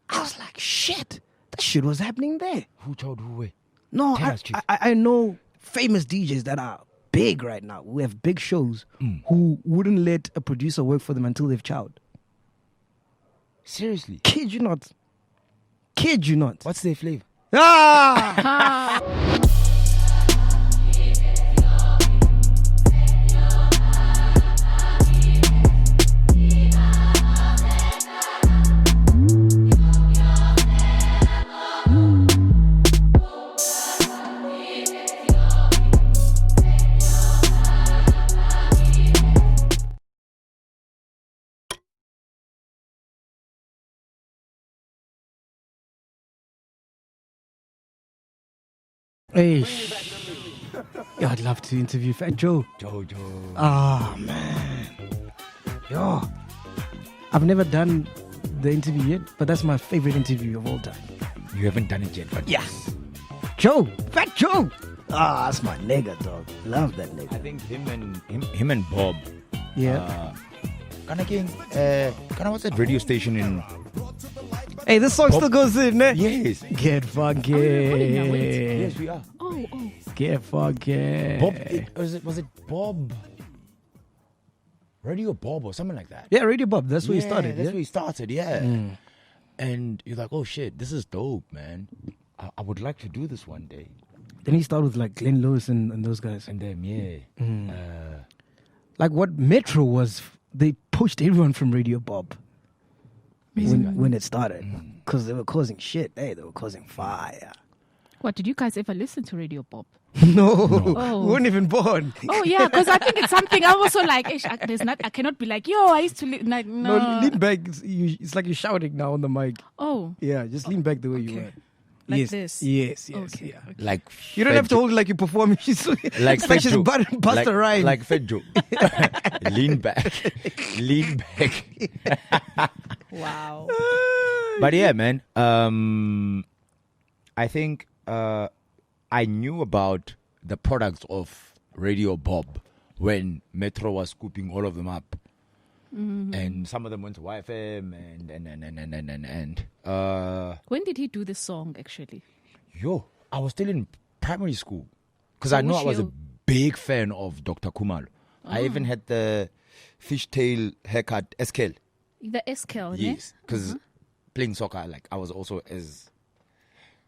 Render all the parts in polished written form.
I was like, shit, that shit was happening there. Who told who way? No, I know famous DJs that are big right now, who have big shows, who wouldn't let a producer work for them until they've chowed. Seriously? Kid you not. Kid you not. What's their flavor? Ah! Hey, yo, I'd love to interview Fat Joe. Jojo. Oh, man. Yo, I've never done the interview yet, but that's my favorite interview of all time. You haven't done it yet, but Yeah. Joe, Fat Joe. Ah, that's my nigga, dog. Love that nigga. I think him and Bob. Yeah. Kana what's that radio station in? Hey, this song still goes in, eh? Yes. Get funky. Yes, we are. Oh. Get funky. Bob, was it Bob? Radio Bob or something like that. Yeah, Radio Bob. That's where he started. That's Yeah? where he started, yeah. And you're like, oh shit, this is dope, man. I would like to do this one day. Then he started with like Glenn Lewis and those guys. And then, yeah. Like what Metro was, they pushed everyone from Radio Bob when it started. Because they were causing shit. Hey, they were causing fire. What, did you guys ever listen to Radio Bob? No. Oh. We weren't even born. Oh, yeah, because I think it's something I'm also like, I cannot be like, yo, I used to, like, no. No, lean back. It's like you're shouting now on the mic. Oh, Yeah, just lean back the way you Okay. were. Like yes. this? Yes, Okay. yeah. Like You don't have to hold it like you're performing. like it's like she's Fedjo. bust a rhyme. Like Fedjo. Lean back. Lean back. wow. But yeah, man. I think I knew about the products of Radio Bob when Metro was scooping all of them up. And some of them went to YFM and When did he do this song, actually? I was still in primary school because So I know I which was a year? big fan of Dr. Khumalo. I even had the fishtail haircut SKL. The SKL, Yes, because playing soccer, like I was also as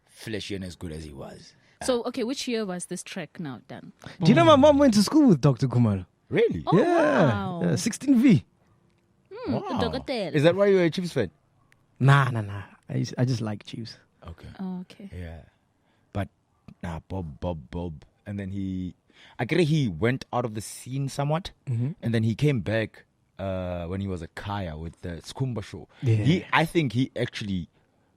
fleshy and as good as he was. So, okay, which year was this track now done? Do you know my mom went to school with Dr. Khumalo? Really? Oh, Yeah. wow. 16V. Wow. Dogotel. Is that why you're a Chiefs fan? Nah. I just like Chiefs. Okay. Oh, okay. Yeah. But Bob. And then he went out of the scene somewhat. And then he came back when he was a Kaya with the Skumba show. Yeah. I think he actually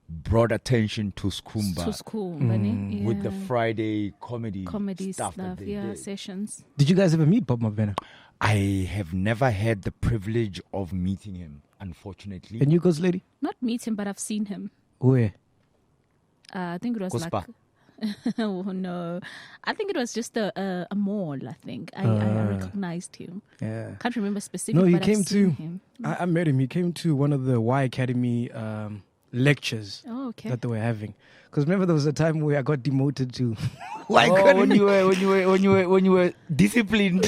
brought attention to Skumba To school, bunny. with the Yeah. Friday comedy stuff, that they yeah, did. sessions. Did you guys ever meet Bob Mabena? I have never had the privilege of meeting him, unfortunately. A New Coast lady? Not meet him, but I've seen him. Where? I think it was Kuspa. like... oh, no. I think it was just a mall, I think. I recognized him. Yeah. Can't remember specifically, No, he but came I've seen to. him. I met him. He came to one of the Y Academy lectures Oh, okay. that they were having. Because remember, there was a time where I got demoted to Y Oh, Academy. when you were disciplined.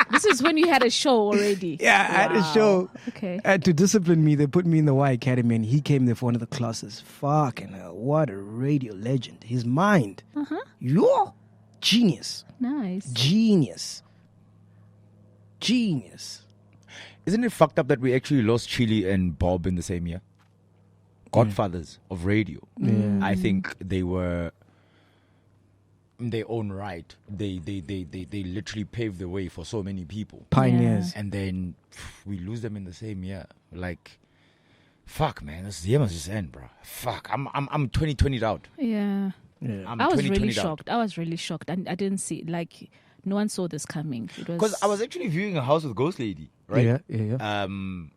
This is when you had a show already. Yeah, I had a show. Okay. And to discipline me, they put me in the Y Academy, and he came there for one of the classes. Fucking hell, what a radio legend. His mind. You're genius. Nice. Genius. Isn't it fucked up that we actually lost Chili and Bob in the same year? Godfathers of radio. Yeah. I think they were in their own right. They literally paved the way for so many people. Pioneers. And then we lose them in the same year. Like, fuck, man, this year must just end, bro. Fuck, I'm 2020'd out. Yeah. Yeah. I'm I was 2020'd really out. shocked. I was really shocked. And I didn't see, like, no one saw this coming. It was... Because I was actually viewing a house with Ghost Lady, right? Yeah.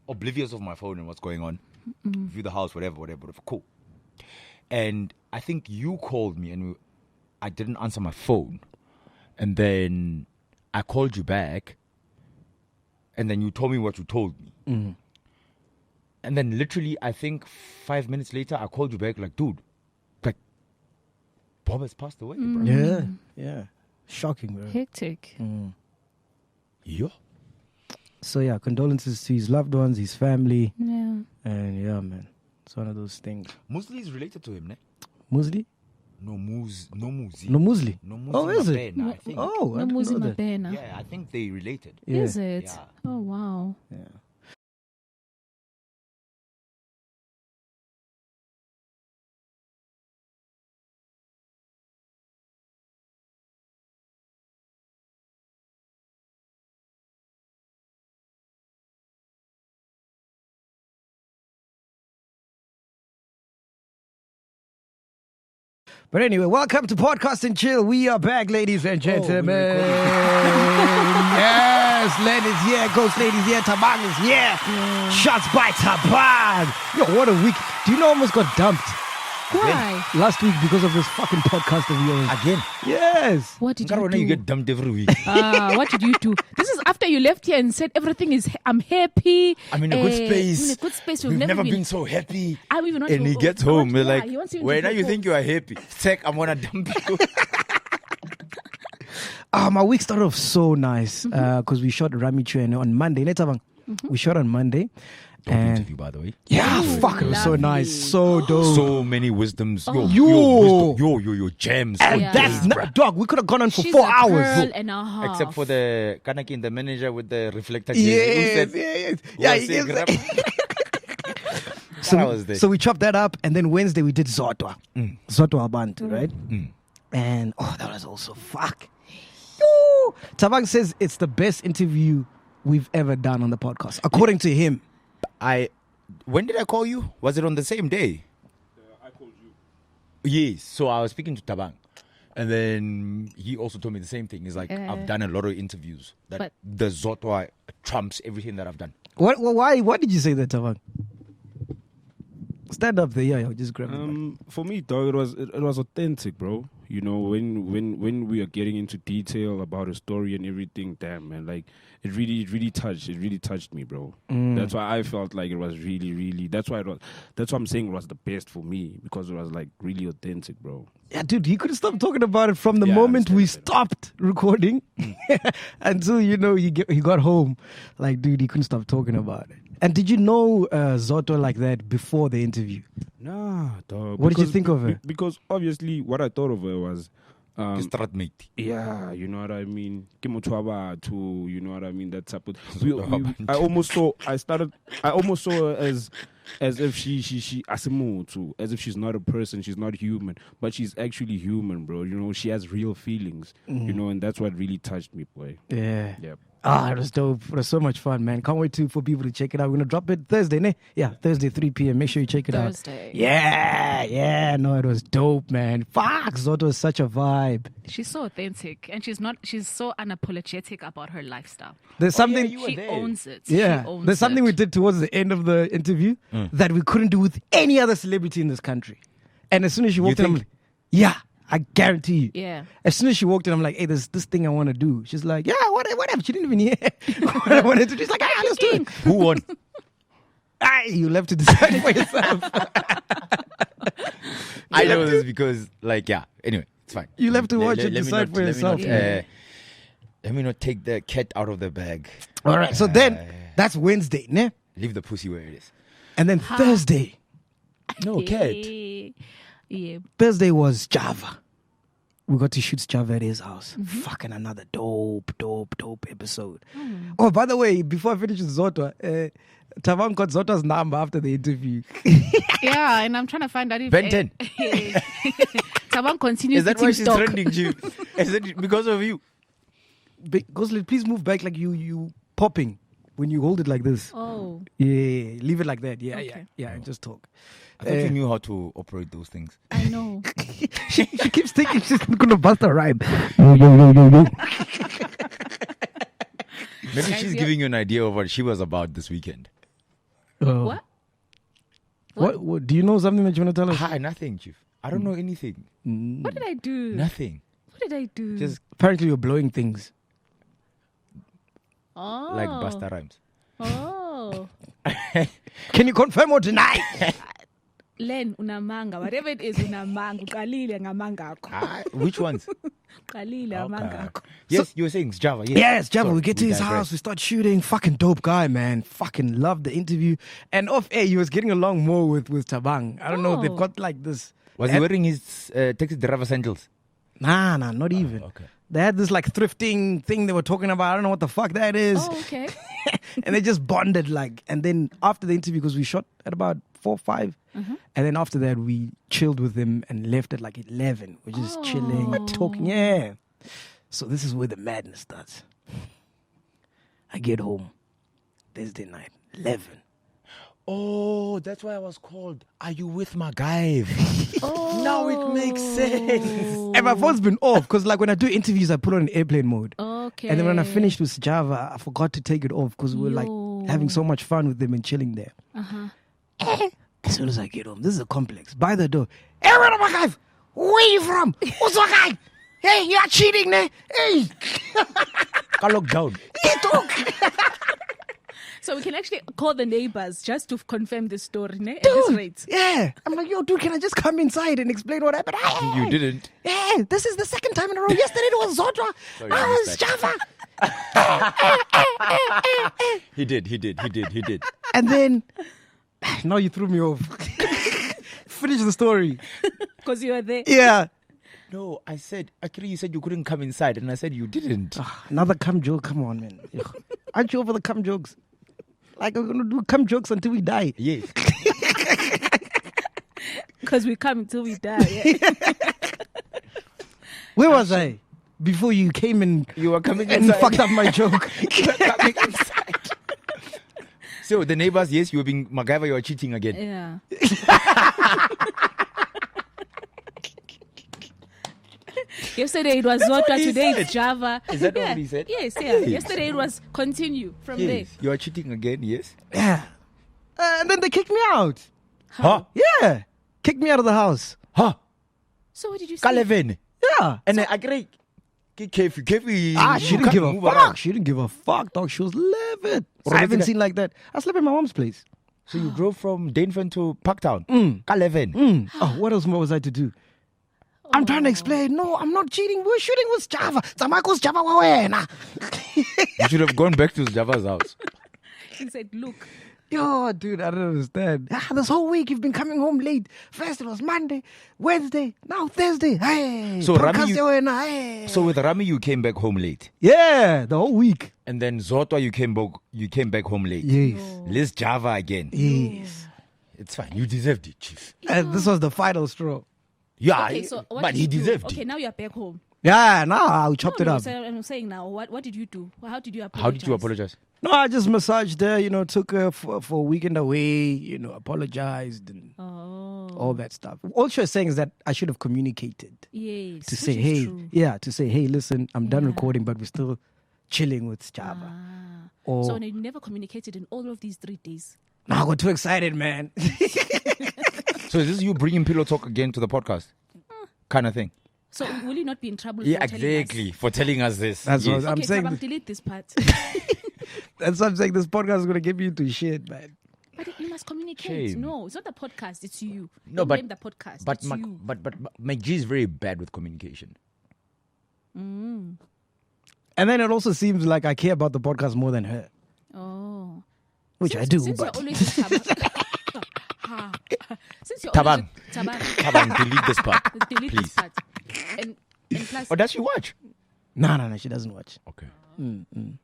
Oblivious of my phone and what's going on. View the house, whatever. Cool. And I think you called me and I didn't answer my phone. And then I called you back. And then you told me what you told me. And then literally, I think 5 minutes later, I called you back like, dude, like, Bob has passed away, bro. Yeah. Shocking, bro. Hectic. Yeah. So yeah, condolences to his loved ones, his family. Yeah. And yeah, man. It's one of those things. Musli is related to him, ne? Musli? No Muzi. No Musli. No Muzi. Oh, is it? Mabena, I think. Oh, I No didn't Muzi know that. Mabena. Yeah, I think they related. Yeah. Is it? Yeah. Oh, wow. Yeah. But anyway, welcome to Podcast and Chill. We are back, ladies and gentlemen. Yes, Len is here, Ghost Lady's here, Tabang is here. Shots by Tabang. Yo, what a week. Do you know I almost got dumped Why? last week because of this fucking podcast of yours? Again? Yes. What did you You do? get dumped every week. What did you do? This is after you left here and said everything is. I'm happy. I'm in a good space. I'm in a good space. We've never been so happy. I'm even not. And he gets home, we're like, he wants even to when go now you home. think you are happy? Tech, I'm gonna dump you. My week started off so nice because we shot Ramichu and on Monday. We shot on Monday. Dope interview, by the way. Yeah, fuck, it was so lovely. nice. So dope. So many wisdoms. Yo. Yo, gems. And Yeah. that's not, dog, we could have gone on for She's 4 a hours. girl and a half. Except for the Kanaki, the manager with the reflector. Yes. Yeah, I was there. So we chopped that up, and then Wednesday we did Zotwa. Zotwa Abantu, right? And that was also fuck. Yo! Tabang says it's the best interview we've ever done on the podcast, according to him. When did I call you? Was it on the same day? I called you. Yes. So I was speaking to Tabang. And then he also told me the same thing. He's like, I've done a lot of interviews. That the Zotwa trumps everything that I've done. Why did you say that, Tabang? Stand up there, yeah, just grab it. For me, dog, it was authentic, bro. You know, when we are getting into detail about a story and everything, damn, man, like it really touched me, bro. That's why I felt like it was really. That's why I'm saying it was the best for me, because it was like really authentic, bro. Yeah, dude, he couldn't stop talking about it from the Yeah, I moment we understand stopped recording until, he got home. Like, dude, he couldn't stop talking about it. And did you know Zoto like that before the interview? Nah, dog. What did you think of her? Because obviously, what I thought of her was, Strat mate. yeah, you know what I mean. Kimotwaba to, you know what I mean. That type of. I almost saw her as if she asimo too, as if she's not a person, she's not human, but she's actually human, bro. You know, she has real feelings. You know, and that's what really touched me, boy. Yeah. Yep. It was dope. It was so much fun, man. Can't wait for people to check it out. We're going to drop it Thursday, ne? Yeah, Thursday, 3 p.m. Make sure you check it Thursday. out. Yeah. No, it was dope, man. Fuck, Zoto is such a vibe. She's so authentic, and she's so unapologetic about her lifestyle. There's something... She owns it. Yeah, She owns there's something it. we did towards the end of the interview that we couldn't do with any other celebrity in this country. And as soon as she walked in, I'm think? like, yeah, I guarantee you. Yeah. As soon as she walked in, I'm like, hey, there's this thing I want to do. She's like, yeah, whatever. She didn't even hear what I wanted to do. She's like, let's do it. Who won? You left to decide for yourself. I know this because, anyway, it's fine. You left to watch Let it, me decide not- for yourself. Let me not take the cat out of the bag. All right, so then that's Wednesday, ne? Leave the pussy where it is. And then Thursday. No, cat. Yeah. Thursday was Sjava. We got to shoot Sjava at his house. Fucking another dope episode. Oh, by the way, before I finish with Zotwa, Tavan got Zotwa's number after the interview. Yeah, and I'm trying to find out if Ben 10. Taban continues Is that eating why she's stock. trending, Chief? Is it because of you? Ghostly, please move back like you popping when you hold it like this. Oh, Yeah, leave it like that. Okay. Yeah, and just talk. I thought you knew how to operate those things. I know. She keeps thinking she's gonna bust a rhyme. Yo. Maybe Guys, she's yeah. giving you an idea of what she was about this weekend. What? What? Do you know something that you want to tell us? Hi, nothing, Chief. I don't know anything. What did I do? Nothing. What did I do? Just Apparently, you're blowing things. oh. like Busta Rhymes. Oh. Can you confirm or deny? Len unamanga, whatever it is, unamanga. Uqalile ngamanga akho. Which ones? Uqalile amanga akho. Yes, you were saying Sjava. Yes, Yes, Java. Sorry, We get to his digress. house. We start shooting. Fucking dope guy, man. Fucking loved the interview. And off air, he was getting along more with Tabang. I don't know. They've Oh. got like this. Was he wearing his taxi driver sandals? Nah, not even. Okay. They had this like thrifting thing they were talking about. I don't know what the fuck that is. Oh, okay. And they just bonded like. And then after the interview, because we shot at about 4 or 5, and then after that we chilled with him and left at like 11. We're just chilling, talking. Yeah. So this is where the madness starts. I get home Thursday night, 11. Oh, that's why I was called. Are you with MacG? Oh, now it makes sense. And my phone's been off because like when I do interviews, I put on airplane mode. Okay. And then when I finished with Sjava, I forgot to take it off because we were like having so much fun with them and chilling there. As soon as I get home, this is a complex. By the door, hey, where am I? Where you from? What's up, guy? Hey, you are cheating, ne? Hey, Got locked down. hey, talk. So we can actually call the neighbors just to confirm the story, ne? At this Dude, rate. yeah. I'm like, yo, dude, can I just come inside and explain what happened? Hey, You didn't. Yeah, this is the second time in a row. Yesterday it was Zodwa. Sorry, Now I it's missed Sjava. He did. And then, now you threw me off. Finish the story. Because you were there. Yeah. No, I said, actually, you said you couldn't come inside, and I said you didn't. Another cum joke. Come on, man. Aren't you over the cum jokes? Like, we're going to do cum jokes until we die. Yes. Because we come until we die. Yeah. Where was I? Before you came in You were coming and inside. fucked up my joke. You were coming inside. So the neighbors, yes, you were being MacGyver, you were cheating again. Yeah. Yesterday it was Zota, he today said. it's Java. Is that what he said? Yes, yeah. Yesterday it was continue from Yes, you are cheating again, yes. Yeah. And then they kicked me out. Huh? Yeah. Kicked me out of the house. Huh? there. So what did you say? Kaleven. Yeah. And I agree. Kefi. She didn't give a fuck. She didn't give a fuck, dog. She was livid. I haven't seen like that. I slept in my mom's place. So you drove from Dainfern to Parktown. Kaleven. Oh, what else more was I to do? I'm trying to explain. No, I'm not cheating. We're shooting with Sjava. Tamako's Sjava wawena. You should have gone back to Java's house. He said, look. Yo, dude, I don't understand. This whole week you've been coming home late. First it was Monday, Wednesday, now Thursday. Hey, So, Rami, podcast you- wawena, hey. So with Rami, you came back home late. Yeah, the whole week. And then Zotwa, you came back home late. Yes. Let's Java again. Yes. It's fine. You deserved it, chief. And this was the final straw. Yeah, Okay, so what but did he you do? deserved Okay, it. now you're back home. Yeah, nah, we chopped it No, up. so I'm saying now, what did you do? How did you apologize? How did you apologize? No, I just massaged her, took her for a weekend away, apologized and Oh. all that stuff. All she was saying is that I should have communicated Yes. to which say, is hey, true. listen, I'm done Yeah. recording, but we're still chilling with Sjava. Ah. Or, So you never communicated in all of these 3 days. no, I got too excited, man. So is this you bringing Pillow Talk again to the podcast? Kind of thing. So will you not be in trouble Yeah, for telling us? exactly. For telling us this. That's Yes. what I'm Okay, saying. Tabang, delete this part. That's what I'm saying. This podcast is going to get me into shit, man. But you must communicate. Shame. No, it's not the podcast. It's you. No, Don't but- blame the podcast. But it's you. MacG is very bad with communication. Mm. And then it also seems like I care about the podcast more than her, Oh. which I Since- do. Since But you're always with Tabang. Ha. Since you're Tabang. always with Tabang. Tabang, delete this part. Delete Please. this part. And plus, Oh, does she watch? no, she doesn't watch. Okay. Mm-mm.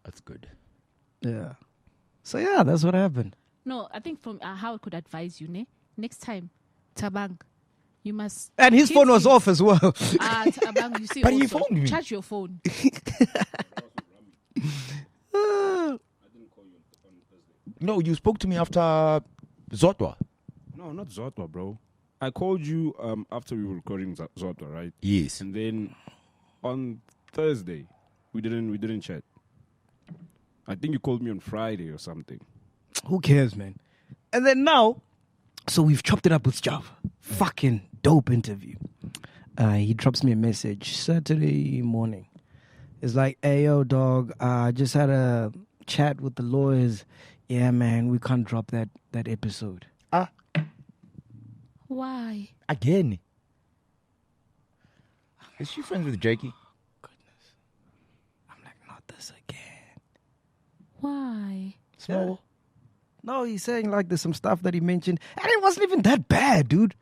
That's good. Yeah. So yeah, that's what happened. no, I think from how I could advise you, ne? Next time, Tabang, you must. And his hit phone was him. off as well. Tabang, you see, But he also, phoned me. charge your phone. No, you spoke to me after Zotwa. No, not Zotwa, bro. I called you after we were recording Zotwa, right? Yes. And then on Thursday, we didn't chat. I think you called me on Friday or something. Who cares, man? And then now, so we've chopped it up with Sjava. Fucking dope interview. He drops me a message Saturday morning. It's like, hey, yo, dog, I just had a chat with the lawyers. Yeah, man, we can't drop that episode. Why? Again. Is she friends with Jakey? Goodness. I'm like, not this again. Why? Small. No, he's saying like there's some stuff that he mentioned, and it wasn't even that bad, dude.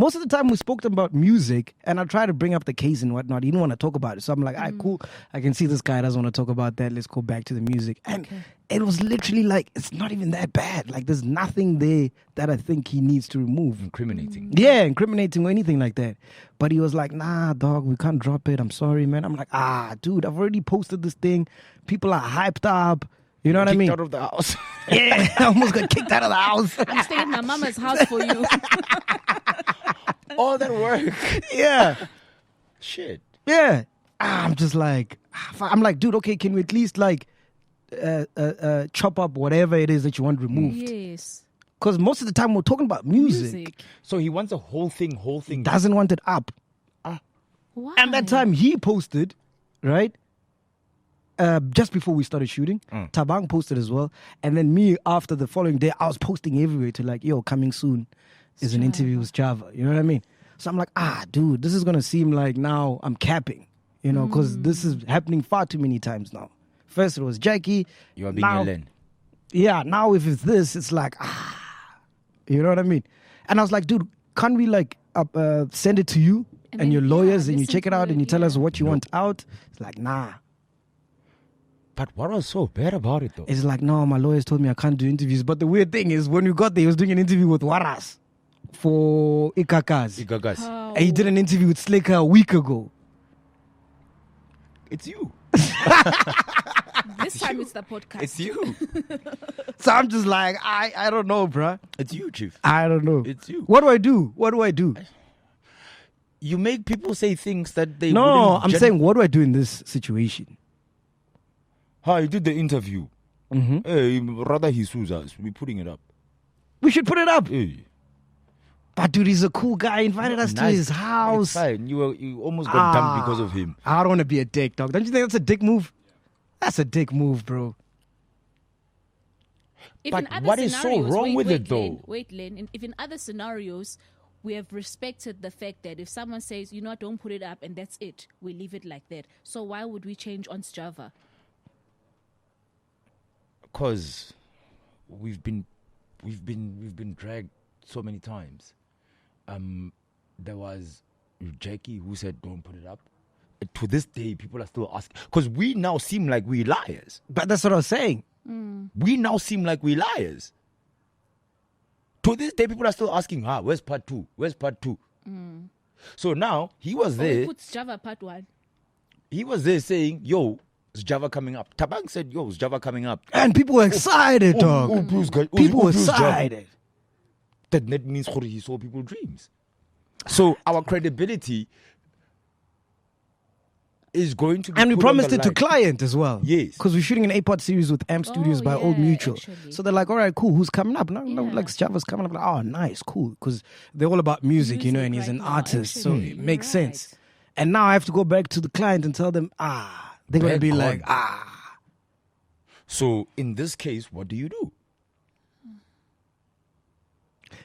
Most of the time we spoke to him about music, and I tried to bring up the case and whatnot. He didn't want to talk about it. So I'm like, all right, cool. I can see this guy doesn't want to talk about that. Let's go back to the music. And it was literally like, it's not even that bad. Like, there's nothing there that I think he needs to remove. Incriminating. Yeah, incriminating or anything like that. But he was like, nah, dog, we can't drop it. I'm sorry, man. I'm like, dude, I've already posted this thing. People are hyped up. You know what I mean? Kicked out of the house. Yeah, I almost got kicked out of the house. I'm staying at my mama's house for you. All that work. Yeah. Shit. Yeah. I'm just like, I'm like, dude, okay, can we at least like chop up whatever it is that you want removed? Yes. Because most of the time we're talking about music. So he wants the whole thing. Doesn't want it up. Why? And that time he posted, right? Just before we started shooting, Tabang posted as well. And then me, after the following day, I was posting everywhere to like, yo, coming soon is an interview with Sjava. You know what I mean? So I'm like, dude, this is going to seem like now I'm capping, you know, because this is happening far too many times now. First it was Jackie. You are being now, Ellen. Yeah, now if it's this, it's like, you know what I mean? And I was like, dude, can't we like send it to you and then, your lawyers and you listen check it to out it, and you tell us what you want out? It's like, nah. But what was so bad about it though? It's like, no, my lawyers told me I can't do interviews. But the weird thing is, when we got there, he was doing an interview with Waras for Ikakas. How? And he did an interview with Slicker a week ago. It's you. This time it's the podcast. It's you. So I'm just like, I don't know, bruh. It's you, Chief. I don't know. It's you. What do I do? What do I do? You make people say things that they No, wouldn't I'm saying, what do I do in this situation? Hi, you did the interview. Hey, rather he sues us. We're putting it up. We should put it up. Hey. But dude, he's a cool guy. He invited us to Nice. his house. It's fine. You almost got dumped because of him. I don't want to be a dick, dog. Don't you think that's a dick move? That's a dick move, bro. If But in other what is so scenarios- wrong with it, Len, though? Wait, Len. If in other scenarios we have respected the fact that if someone says, you know what, don't put it up and that's it, we leave it like that. So why would we change on Sjava? Because we've been dragged so many times. There was Jackie who said don't put it up. To this day, people are still asking because we now seem like we liars. But that's what I was saying. We now seem like we liars. To this day, people are still asking, where's part 2? Where's part 2? So now he was there. We put Sjava part 1. He was there saying, yo, is Sjava coming up? Tabang said, yo, is Sjava coming up? And people were excited, dog. People were excited. That means he saw people's dreams. So our credibility is going to be And we put promised on it the to line. client as well. Yes. Because we're shooting an 8-part series with Amp Studios by Old yeah, Mutual. actually. So they're like, all right, cool. Who's coming up? No, Yeah. like Sjava's coming up. Like, oh, nice, cool. Because they're all about music, you know, and he's right an now, artist. So actually. it makes You're right. sense. And now I have to go back to the client and tell them, they're going to Bad be God. like, So in this case, what do you do?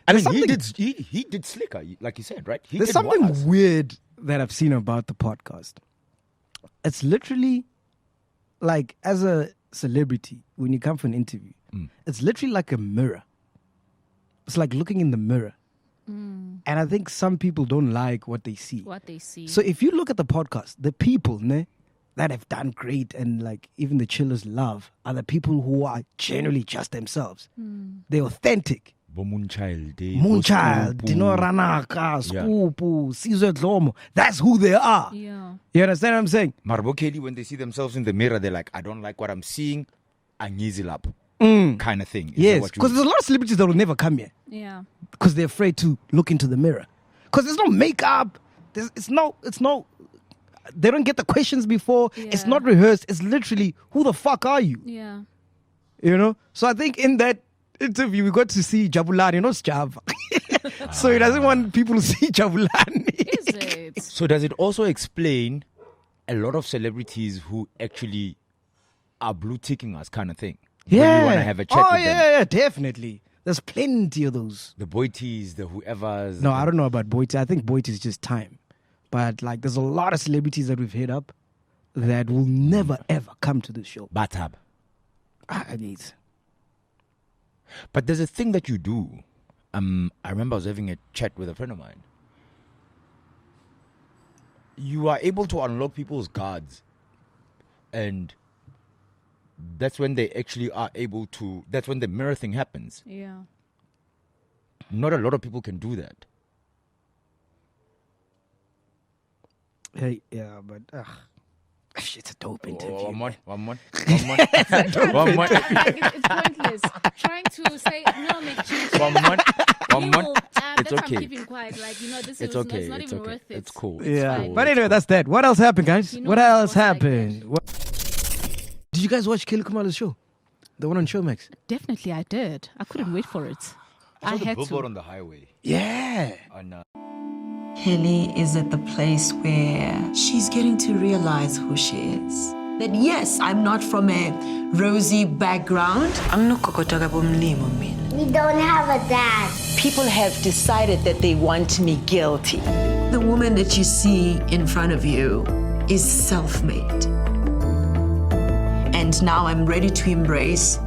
I mean, There's he did slicker, like you said, right? He There's did something Wallace. weird that I've seen about the podcast. It's literally like, as a celebrity, when you come for an interview, it's literally like a mirror. It's like looking in the mirror. And I think some people don't like what they see. What they see. So if you look at the podcast, the people that have done great and like even the chillers love are the people who are generally just themselves. They're authentic. Moonchild, Moonchild, Dino Ranaka, Skupu, Sizwe Dlomo. That's who they are. yeah. You understand what I'm saying? Marbo Kelly, when they see themselves in the mirror, they're like, I don't like what I'm seeing. I need it up. Kind of thing. Is that Yes, what you- because there's a lot of celebrities that will never come here Yeah. because they're afraid to look into the mirror. Because there's no makeup. It's no. They don't get the questions before. It's Yeah. not rehearsed. It's literally, who the fuck are you? Yeah. You know? So I think in that interview, we got to see Jabulani, not Sjava. So he doesn't want people to see Jabulani. Is it? So does it also explain a lot of celebrities who actually are blue ticking us kind of thing? Yeah. you want to have a chat oh, with yeah, them. yeah, definitely. There's plenty of those. The Boities, the whoever's. No, I don't know about Boyti. I think Boyti is just time. But like, there's a lot of celebrities that we've hit up that will never ever come to the show. Batab. I need. But there's a thing that you do. I remember I was having a chat with a friend of mine. You are able to unlock people's guards, and that's when they actually are able to. That's when the mirror thing happens. Yeah. Not a lot of people can do that. Hey, yeah, but it's a dope interview. One more. Like, it's pointless trying to say no, MacG. One more. It's That's okay. I'm keeping quiet. Like, this It's is okay. it's not It's even okay. worth it. It's cool. Yeah, fine. but anyway, that's that. What else happened, guys? You know What it's else like happened? Did you guys watch Kelly Khumalo's show? The one on Showmax? Definitely, I did. I couldn't wait for it. I saw the had billboard to. on the highway. Yeah. On, Kelly is at the place where she's getting to realize who she is. That yes, I'm not from a rosy background. We don't have a dad. People have decided that they want me guilty. The woman that you see in front of you is self-made. And now I'm ready to embrace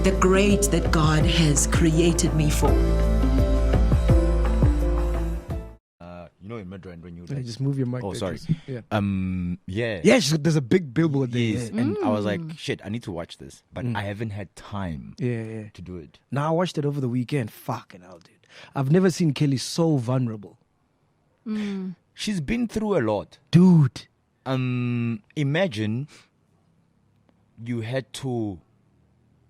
the great that God has created me for. in Midrand when you. Yeah, just move your mic. Oh, there, sorry. Chris. Yeah. Yeah. Yeah, there's a big billboard there. Yes, Yeah. and I was like, shit, I need to watch this, but I haven't had time Yeah. to do it. Now I watched it over the weekend. Fucking hell, dude. I've never seen Kelly so vulnerable. She's been through a lot. Dude. Imagine you had to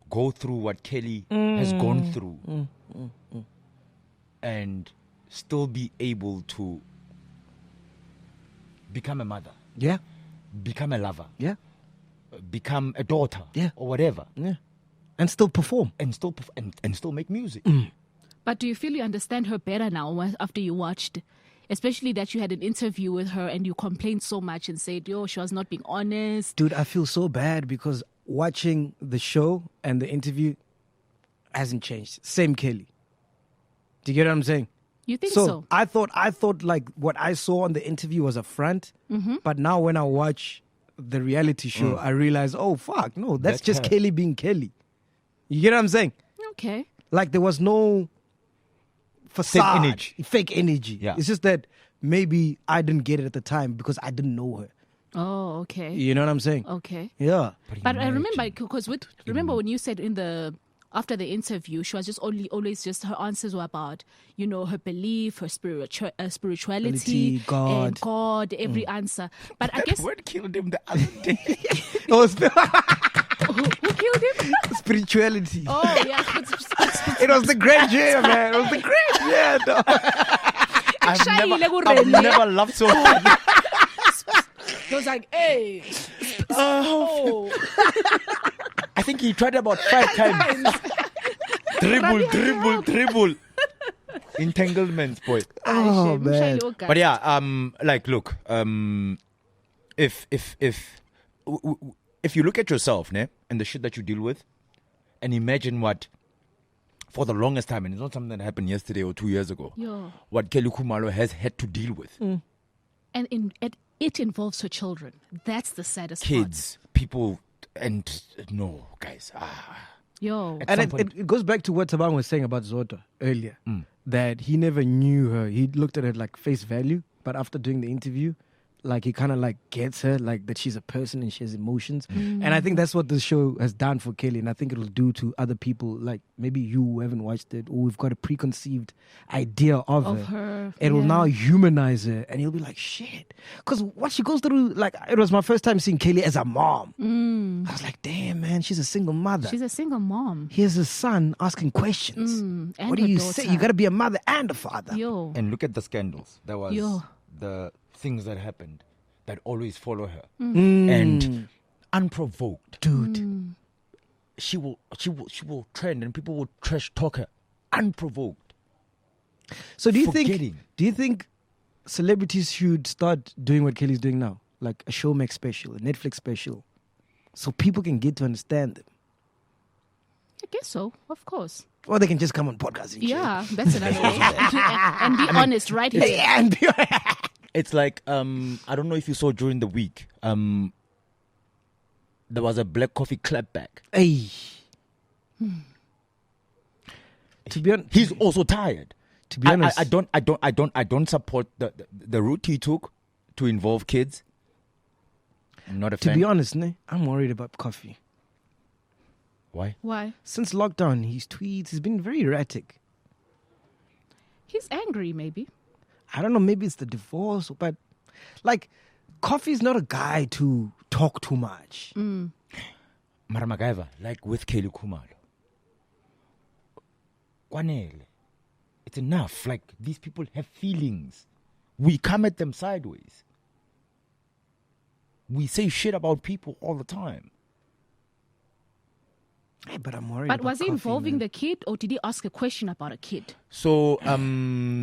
go through what Kelly has gone through and still be able to become a mother, Yeah. become a lover, Yeah. become a daughter, Yeah. or whatever, Yeah. And still perform. and still and still make music. But do you feel you understand her better now after you watched? Especially that you had an interview with her and you complained so much and said, she was not being honest. Dude, I feel so bad because watching the show and the interview hasn't changed. Same Kelly. Do you get what I'm saying? You think so? I thought like what I saw on the interview was a front, but now when I watch the reality show, I realize, oh fuck, no, that's just her. Kelly being Kelly. You get what I'm saying? Okay. Like there was no facade, fake energy. Yeah. It's just that maybe I didn't get it at the time because I didn't know her. Oh, okay. You know what I'm saying? Okay. Yeah. But I remember, because remember when you said after the interview, she was just always just her answers were about, her belief, her spirituality, God. and God, every answer. But I guess Word killed him the other day. Oh, who killed him? spirituality. Oh yeah, It was the great year, man. It was the great year, dog. I've never laughed so hard. He was like, hey. Oh. I think he tried about 5 times. Dribble. Entanglements, boy. Oh, man. But yeah, look, if you look at yourself, ne, and the shit that you deal with, and imagine what, for the longest time, and it's not something that happened yesterday or 2 years ago, Yeah. what Kelly Khumalo has had to deal with. And it involves her children. That's the saddest Kids, people, and no, guys. part. Yo. And some point- it goes back to what Tabang was saying about Zota earlier, that he never knew her. He looked at her like face value, but after doing the interview, like he kind of like gets her, like that she's a person and she has emotions. And I think that's what the show has done for Kelly, and I think it'll do to other people, like maybe you who haven't watched it, or we've got a preconceived idea of her. It will now humanize her, and you'll be like, shit. Because what she goes through, like, it was my first time seeing Kelly as a mom. I was like, damn, man, she's a single mother. She's a single mom. Here's a son asking questions. And What do her you say? daughter. You got to be a mother and a father. Yo. And look at the scandals. There was Yo. the things that happened that always follow her. And unprovoked. Dude. She will trend and people will trash talk her unprovoked. So do you Forgetting. think celebrities should start doing what Kelly's doing now? Like a Showmax special, a Netflix special, so people can get to understand them? guess so, of course. Or they can just come on podcast and Yeah, that's another way. And be honest, right here. Yeah, and be It's like I don't know if you saw during the week. There was a Black Coffee clapback. Hey. To be honest, He's also tired. To be honest, I don't support the route he took to involve kids. I'm not a fan. to be honest, I'm worried about Coffee. Why? Why? Since lockdown, his tweets, he's been very erratic. He's angry, maybe. I don't know, maybe it's the divorce, but like, Coffee's not a guy to talk too much. Mm. Mara MacGyver, like with Kelly Khumalo. Kwanele. It's enough. Like, these people have feelings. We come at them sideways. We say shit about people all the time. Hey, but I'm worried. But about was he Coffee, involving man. the kid, or did he ask a question about a kid? So,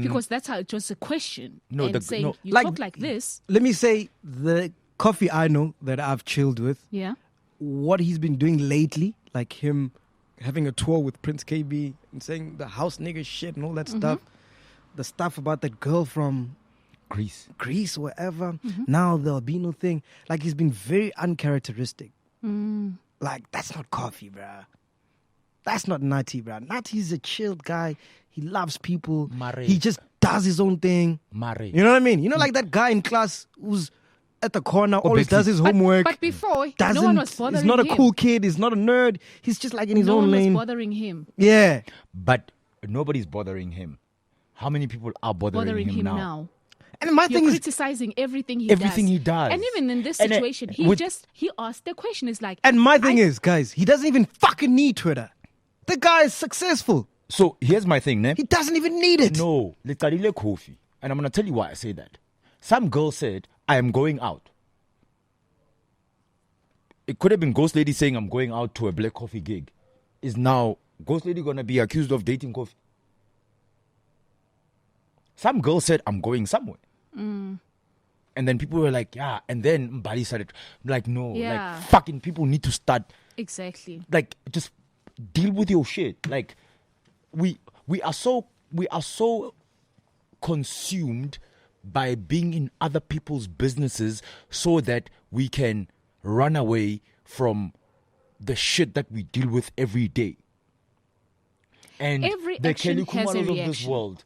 Because that's how it was a question. No, and saying, you like- talk like this. Let me say, the Coffee I know that I've chilled with, Yeah. what he's been doing lately, like him having a tour with Prince KB and saying the house nigga shit and all that stuff, the stuff about that girl from Greece. Greece, wherever, now the albino thing, like he's been very uncharacteristic. Like, that's not Coffee, bruh. That's not Nutty, bruh. Nutty's a chilled guy. He loves people. Mare. He just does his own thing. Mare. You know what I mean? You know, like that guy in class who's at the corner, always Bexy. does his homework. But before, doesn't, no one was bothering he's not a him. cool kid. He's not a nerd. He's just like in his No own one lane. was bothering him. Yeah. But nobody's bothering him. How many people are bothering him now? And my You're thing is, criticizing everything he Everything does. he does. And even in this And, situation, he asked the question is like, and my thing is, guys, he doesn't even fucking need Twitter. The guy is successful. So here's my thing, ne? He doesn't even need it. No, Letarile Kofi. And I'm going to tell you why I say that. Some girl said, I am going out. It could have been Ghost Lady saying, I'm going out to a Black Coffee gig. Is now Ghost Lady going to be accused of dating Coffee? Some girl said, I'm going somewhere. And then people were like, yeah. And then Mbali started, like, no. Yeah. Like, fucking people need to start, exactly. like, just deal with your shit. Like, we are so consumed by being in other people's businesses so that we can run away from the shit that we deal with every day. And Every the action Kelly has a Khumalos of this reaction. world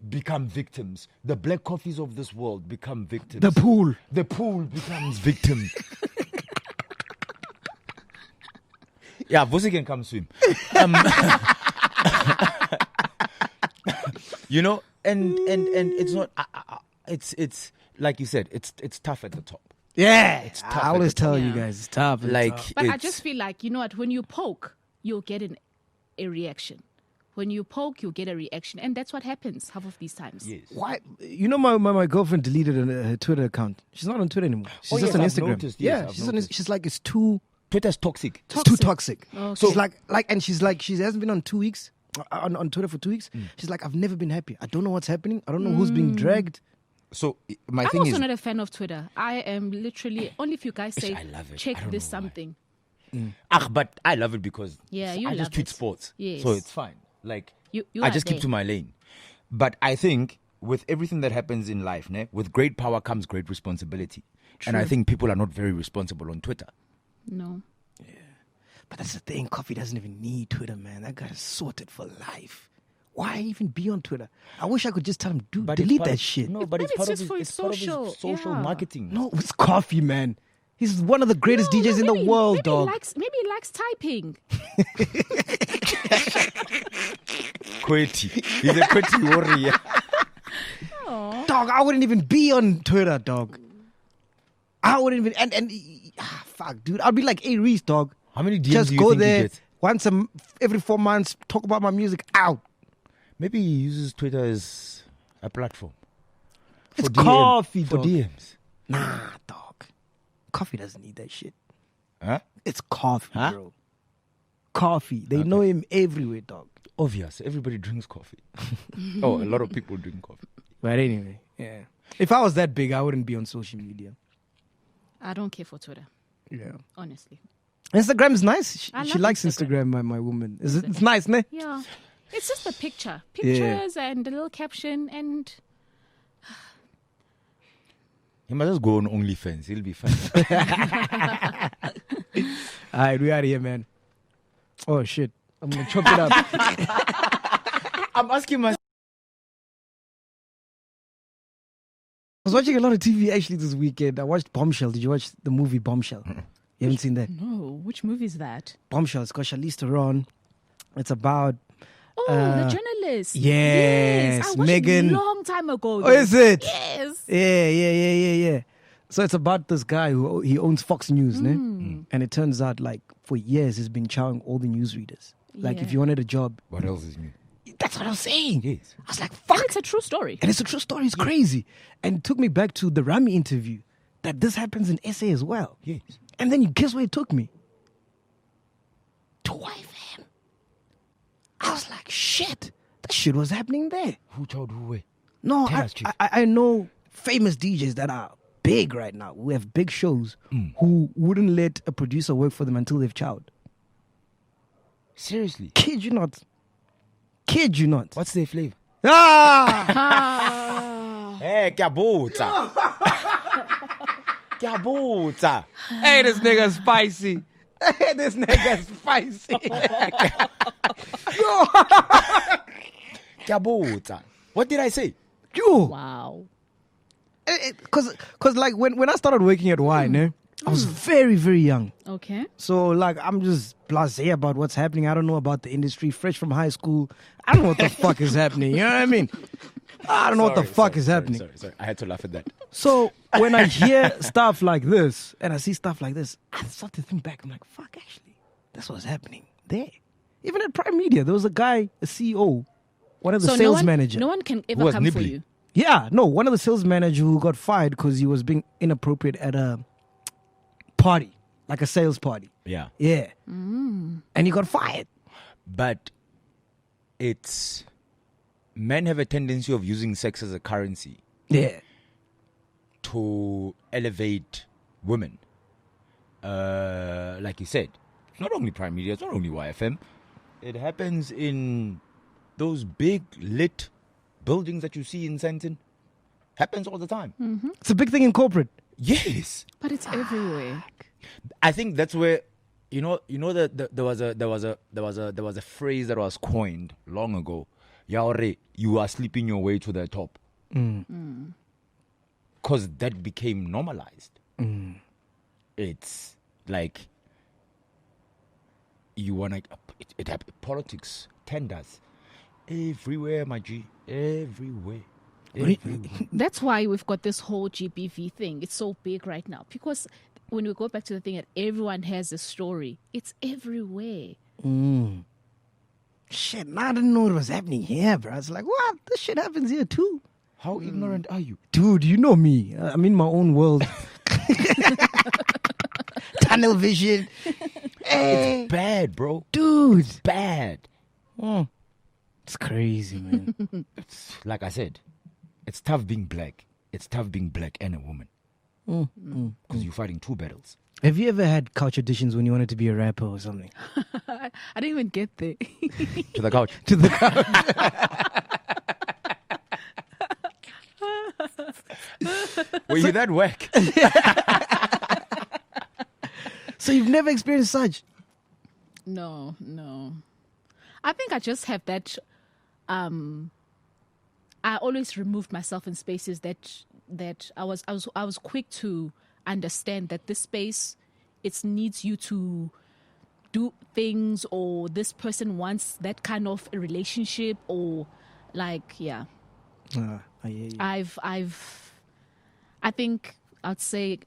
become victims. The Black Coffees of this world become victims. The pool. The pool becomes victim. Yeah, Vusi can come swim. You know, and it's not. It's like you said. It's tough at the top. Yeah. It's tough I at always the top. tell you Yeah. guys, it's tough. It's Like, tough. But I it's- just feel like, you know what, when you poke, you'll get a reaction. When you poke, you'll get a reaction. And that's what happens half of these times. Yes. Why? You know, my girlfriend deleted her Twitter account. She's not on Twitter anymore. She's Oh, just yes, on I've Instagram. noticed, yes, yeah, I've she's noticed. she's like, it's too. Twitter's toxic. It's too toxic. Okay. So she's like, and she's like, she hasn't been on 2 weeks on Twitter for 2 weeks. She's like, I've never been happy. I don't know what's happening. I don't know who's being dragged. So my I'm thing also is, not a fan of Twitter. I am literally, only if you guys say, I love it. I check don't this know why. something. but I love it because Yeah, you I just love tweet it. sports. Yes. So it's fine. Like You I are just keep there. to my lane. But I think with everything that happens in life, with great power comes great responsibility. And I think people are not very responsible on Twitter. No. But that's the thing. Coffee doesn't even need Twitter, man. That guy's sorted for life. Why even be on Twitter? I wish I could just tell him, dude, But it's delete part that of- shit. No, but Maybe it's it's part of just his, for his it's part of social- his social yeah. marketing. No, it's Coffee, man. He's one of the greatest DJs in the world, dog. Maybe he likes typing. Quetty. He's a Quetty warrior. Dog, I wouldn't even be on Twitter, dog. I wouldn't even, fuck, dude. I'd be like, hey, Reese, dog. How many DMs Just do you go think there he gets? once every 4 months, talk about my music, out. Maybe he uses Twitter as a platform. It's DM Coffee, for dog. DMs. Nah, dog. Coffee doesn't need that shit. Huh? It's Coffee, Huh? bro. Coffee. They know him everywhere, dog. Obvious. Everybody drinks coffee. Oh, a lot of people drink coffee. But anyway, yeah. If I was that big, I wouldn't be on social media. I don't care for Twitter, Yeah. honestly. Instagram's nice. She I she love likes Instagram. Instagram, my woman. It's nice, ne? Yeah. It's just a pictures and a little caption and He must just go on OnlyFans. He'll be fine. All right, we out of here, man. Oh shit, I'm gonna chop it up. I'm asking myself. I was watching a lot of TV actually this weekend. I watched Bombshell. Did you watch the movie Bombshell? You haven't seen that? no, which movie is that? Bombshell. It's got Charlize Theron. It's about Oh, the journalist. yes, I watched Megan. it a long time ago. Oh, is it? Yes. Yeah. So it's about this guy who he owns Fox News, ne? And it turns out like for years he's been chowing all the newsreaders. Like if Yeah. you wanted a job, What else is new? that's what I was saying. Yes. I was like, And fuck. it's a true story. And it's a true story. It's crazy. And it took me back to the Rami interview that this happens in SA as well. Yes. And then you guess where it took me? To YFM. I was like, shit. That shit was happening there. Who told who way? No, Tell us, Chief. I know famous DJs that are big right now who have big shows who wouldn't let a producer work for them until they've chowed. Seriously. Kid you not. Kid you not. What's their flavor? Ah! Hey, Kabuta. Kabuta. Hey, this nigga spicy. Hey, this nigga spicy. Kabuta. What did I say? Yo. Wow. Cause like when I started working at Y, I was very, very young. Okay. So like I'm just blasé about what's happening. I don't know about the industry. Fresh from high school, I don't know what the fuck is happening. You know what I mean? I don't know what the fuck is happening. Sorry. I had to laugh at that. So when I hear stuff like this and I see stuff like this, I start to think back. I'm like, fuck, actually, that's what's happening there. Even at Prime Media, there was a guy, a CEO, one of the So sales manager. No one can Who ever was come for nibbly? you. Yeah, no, one of the sales manager who got fired because he was being inappropriate at a party, like a sales party. Yeah. Yeah. And he got fired. But it's men have a tendency of using sex as a currency Yeah. to elevate women. Like you said, it's not only Prime Media, it's not only YFM. It happens in those big lit buildings that you see in Sandton. Happens all the time. It's a big thing in corporate. Yes. But it's everywhere. I think that's where there was a phrase that was coined long ago. Yaore, you are sleeping your way to the top. Because that became normalized. It's like you wanna it politics, tenders. Everywhere, my G. Everywhere. That's why we've got this whole GBV thing. It's so big right now. Because when we go back to the thing that everyone has a story, it's everywhere. Shit, now I didn't know it was happening here, bro. I was like, what? This shit happens here too. How ignorant are you? Dude, you know me. I'm in my own world. Tunnel vision. Hey, It's bad, bro. dude. It's bad. It's crazy, man. It's like I said, it's tough being black. It's tough being black and a woman. Because you're fighting two battles. Have you ever had couch auditions when you wanted to be a rapper or something? I didn't even get there. To the couch. To the couch. Were you that whack? So you've never experienced such? No. I think I just have that. I always removed myself in spaces that I was quick to understand that this space, it needs you to do things, or this person wants that kind of a relationship, or like I hear you. I think I'd say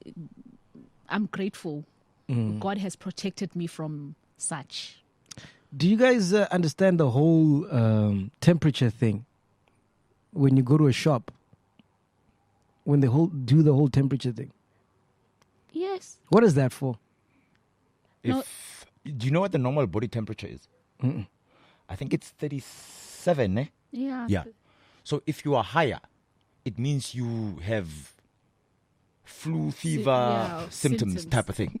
I'm grateful. God has protected me from such. Do you guys understand the whole temperature thing? When you go to a shop, when they do the whole temperature thing. Yes. What is that for? No. Do you know what the normal body temperature is? I think it's 37, eh? Yeah. Yeah. So if you are higher, it means you have flu, fever, symptoms symptoms. type of thing.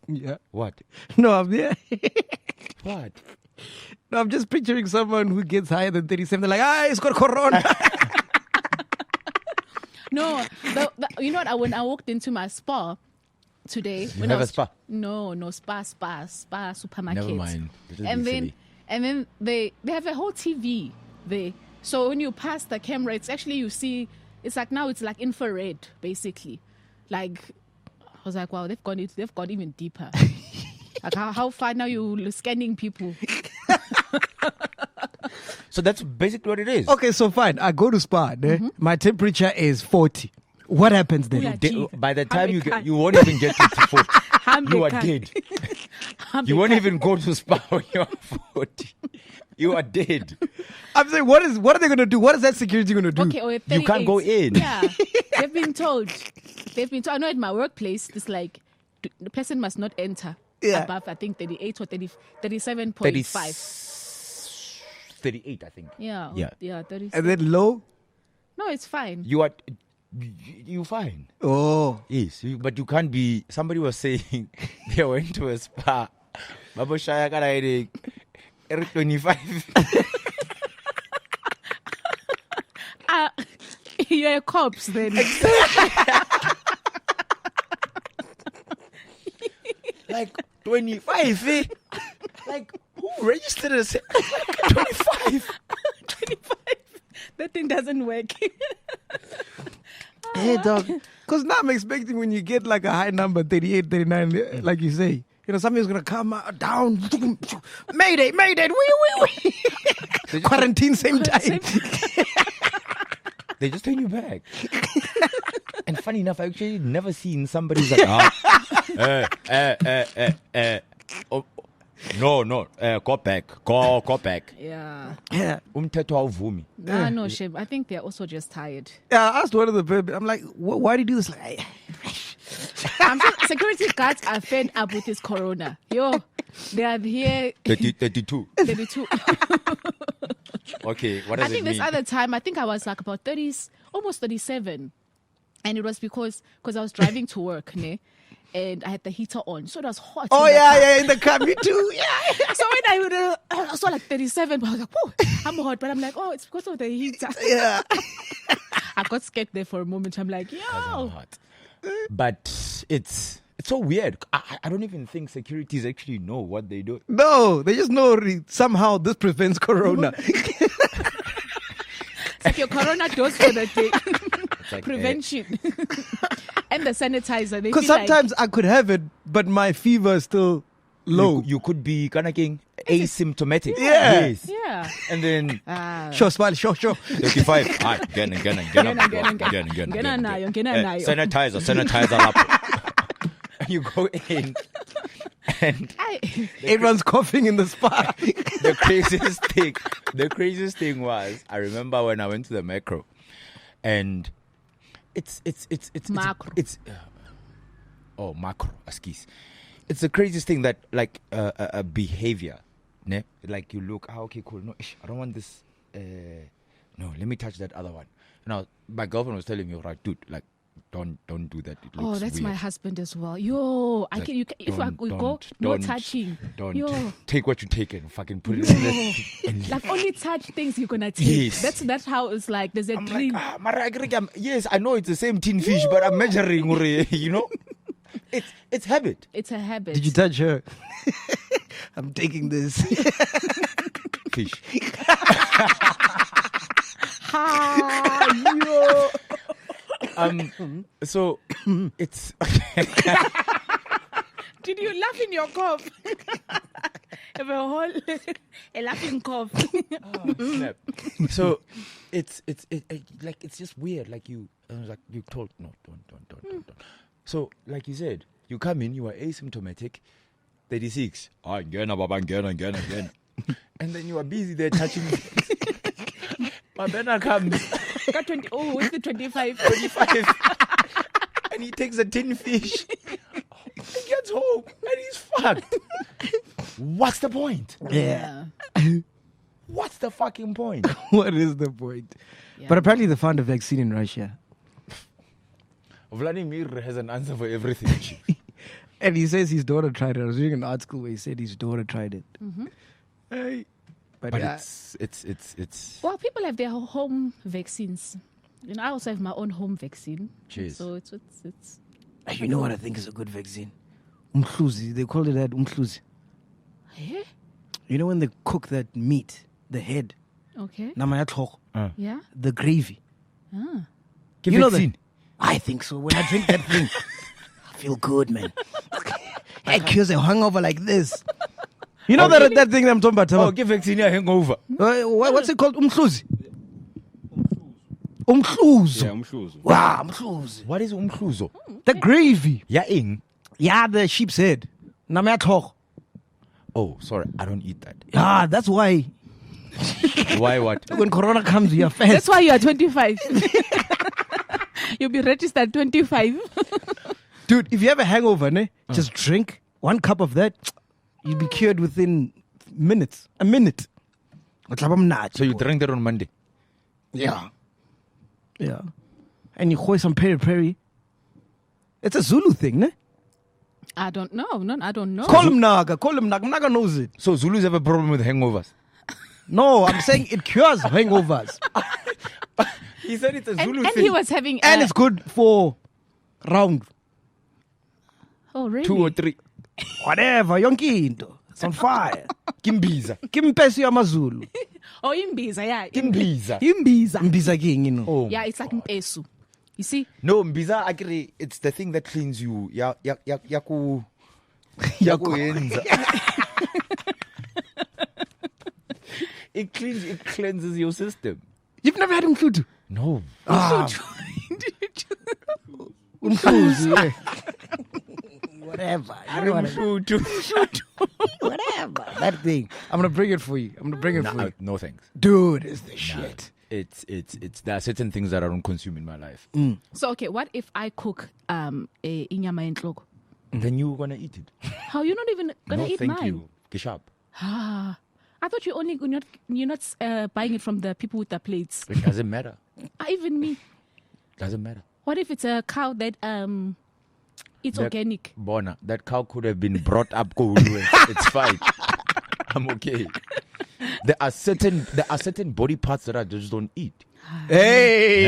Yeah. What? No, I'm there. What? No, I'm just picturing someone who gets higher than 37. They're like, he's got corona. No, you know what? When I walked into my spa today, when have I a spa? No, spa supermarket. Never mind. And then they have a whole TV there. So when you pass the camera, it's actually you see. It's like now it's like infrared basically. Like I was like, wow, they've gone even deeper. Like how far now you scanning people? So that's basically what it is. Okay, so fine. I go to spa. My temperature is 40. What happens then? Yeah. By the time you won't even get to 40. You are dead. You won't even go to spa when you're 40. You are dead. I'm saying, what are they going to do? What is that security going to do? Okay, or You can't go in. Yeah, they've been told. I know at my workplace, it's like the person must not enter above, I think, 38 or 37.5. 38, I think. Yeah. 37. And then low? No, it's fine. You fine. Oh. Yes, but you can't be. Somebody was saying they went to a spa. Babo Shaya Karaide, 25. You're cops then. Like 25, eh? Like who registered as 25? 25. That thing doesn't work. Hey, dog. Because now I'm expecting when you get like a high number, 38, 39, like you say, somebody's going to come down. Mayday, wee. Quarantine same time. They just turn you back. And funny enough, I actually never seen somebody's like, no, go back. Yeah. Umthetho awuvumi. No, shame. I think they're also just tired. Yeah, I asked one of the people, I'm like, why do you do this? Like, I'm sure security guards are fed up with this corona. Yo, they are here. 32. 32. Okay, what does I think it mean? this other time, I think I was like about 30, almost 37. And it was because I was driving to work, ne? And I had the heater on. So it was hot. oh, yeah, in the car, me too. Yeah. So when I saw like 37, but I was like, oh, I'm hot. But I'm like, oh, it's because of the heater. Yeah. I got scared there for a moment. I'm like, yo. But it's so weird. I don't even think securities actually know what they do. No, they just know somehow this prevents corona. It's like your corona dose for the day. Like, Prevention. And the sanitizer. Because sometimes I could have it, but my fever is still low. You could be kind of asymptomatic. Yeah. Yes. Yeah. And then Sure, smile, sure. 35. Again. Sanitizer up. You go in and everyone's coughing in the spa. the craziest thing was, I remember when I went to the macro, and it's macro. Macro, excuse. It's the craziest thing that like a behavior, ne? Like you look, okay, cool. No, I don't want this. No, let me touch that other one. Now my girlfriend was telling me, right, dude, like don't do that. It looks that's weird. my husband as well. Yo, I Like, can. If I could go, no touching. Don't take what you take and fucking put it in there. And Like only touch things you're gonna take. Yes. That's how it's like. There's a I'm dream. like, yes, I know it's the same tin fish, but I'm measuring, you know. It's habit. It's a habit. Did you touch her? I'm taking this. Fish. Yo. So it's Did you laugh in your cough? Have a laughing cough. snap. So it's like it's just weird. Like you told no, don't. So like you said, you come in, you are asymptomatic, 36. Ngena. And then you are busy there touching. Mabena comes. Got 20. Oh, it's the 25. 25. And he takes a tin fish. He gets home and he's fucked. What's the point? Yeah. What's the fucking point? What is the point? Yeah. But apparently they found a vaccine in Russia. Vladimir has an answer for everything. And he says his daughter tried it. I was reading an article where he said his daughter tried it. Hey. But yeah. it's Well, people have their home vaccines. I also have my own home vaccine. Cheers. So it's You know what I think is a good vaccine? Umhluzi. They call it that umhluzi. Eh? You know when they cook that meat, the head, Okay. nama ya tlhogo, Yeah. the gravy. Give You know vaccine. that? I think so. When I drink that thing, I feel good, man. It cures a hangover like this. You know that thing that I'm talking about? Oh, give vaccine a hangover. What's it called? Umhluzi. Umhluzo. Yeah, I'm sure. Wow, umhluzi. What is umhluzo? The gravy. Yeah, ing. Yeah, the sheep's head. Nama ya tlhogo. Oh, sorry, I don't eat that. Ah, that's why Why what? when Corona comes, you're fast. That's why you are 25. You'll be registered 25. Dude, if you have a hangover, just drink 1 cup of that. You'll be cured within minutes. A minute. So you drank that on Monday? Yeah. Yeah. And you hoist some peri-peri. It's a Zulu thing, ne? I don't know. No, I don't know. Call him Naga. Naga knows it. So Zulus have a problem with hangovers? No, I'm saying it cures hangovers. He said it's a Zulu and thing. he was having And it's good for round. Oh, really? 2 or 3. Whatever. Yonkinto. It's on fire. Kimbiza. Kimpesi yamazulu. Oh, imbiza, yeah. Kimbiza. Imbiza. Mbiza king, you know. Oh. Yeah, it's like mpesu. You see? No, mbiza actually, it's the thing that cleans you. Yaku yenza. It cleanses your system. You've never had umhludu? No. Umhluzi, yeah. Whatever. You know what I mean? Whatever. That thing. I'm going to bring it for you. No thanks. Dude, it's the shit. It's there are certain things that I don't consume in my life. So, okay, what if I cook inyama entloko? Then you're gonna eat it. How you're not even gonna No, eat thank mine? you. Kishap. I thought you're not buying it from the people with the plates. It doesn't matter. Even me. Doesn't matter. What if it's a cow that it's organic? Bona, that cow could have been brought up It's fine. I'm okay. There are certain body parts that I just don't eat. Hey!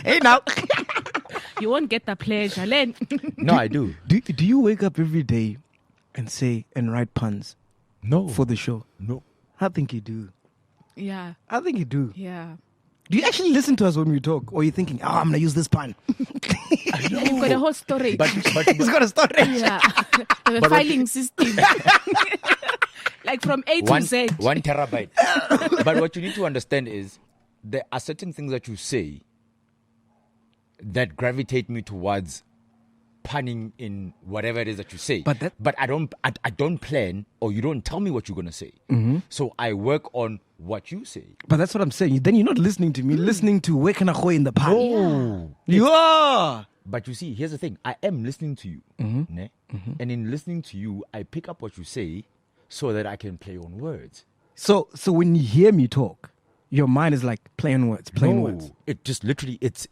Hey, now. You won't get the pleasure, Len. No, I do. Do you wake up every day and say and write puns No. for the show? No. I think you do. Yeah, I think you do. yeah. Do you actually listen to us when we talk? Or are you thinking, I'm going to use this pun? You've got a whole storage. He's got a story. Yeah, the filing system. Like from A to Z. 1 terabyte. But what you need to understand is there are certain things that you say that gravitate me towards punning in whatever it is that you say. But I don't plan, or you don't tell me what you're gonna say. So I work on what you say. But that's what I'm saying. Then you're not listening to me. You're listening to Wekanahoy in the pun. Oh. You are. But you see, here's the thing. I am listening to you. Ne? And in listening to you, I pick up what you say so that I can play on words. So when you hear me talk, your mind is like playing words, words. It just literally, it's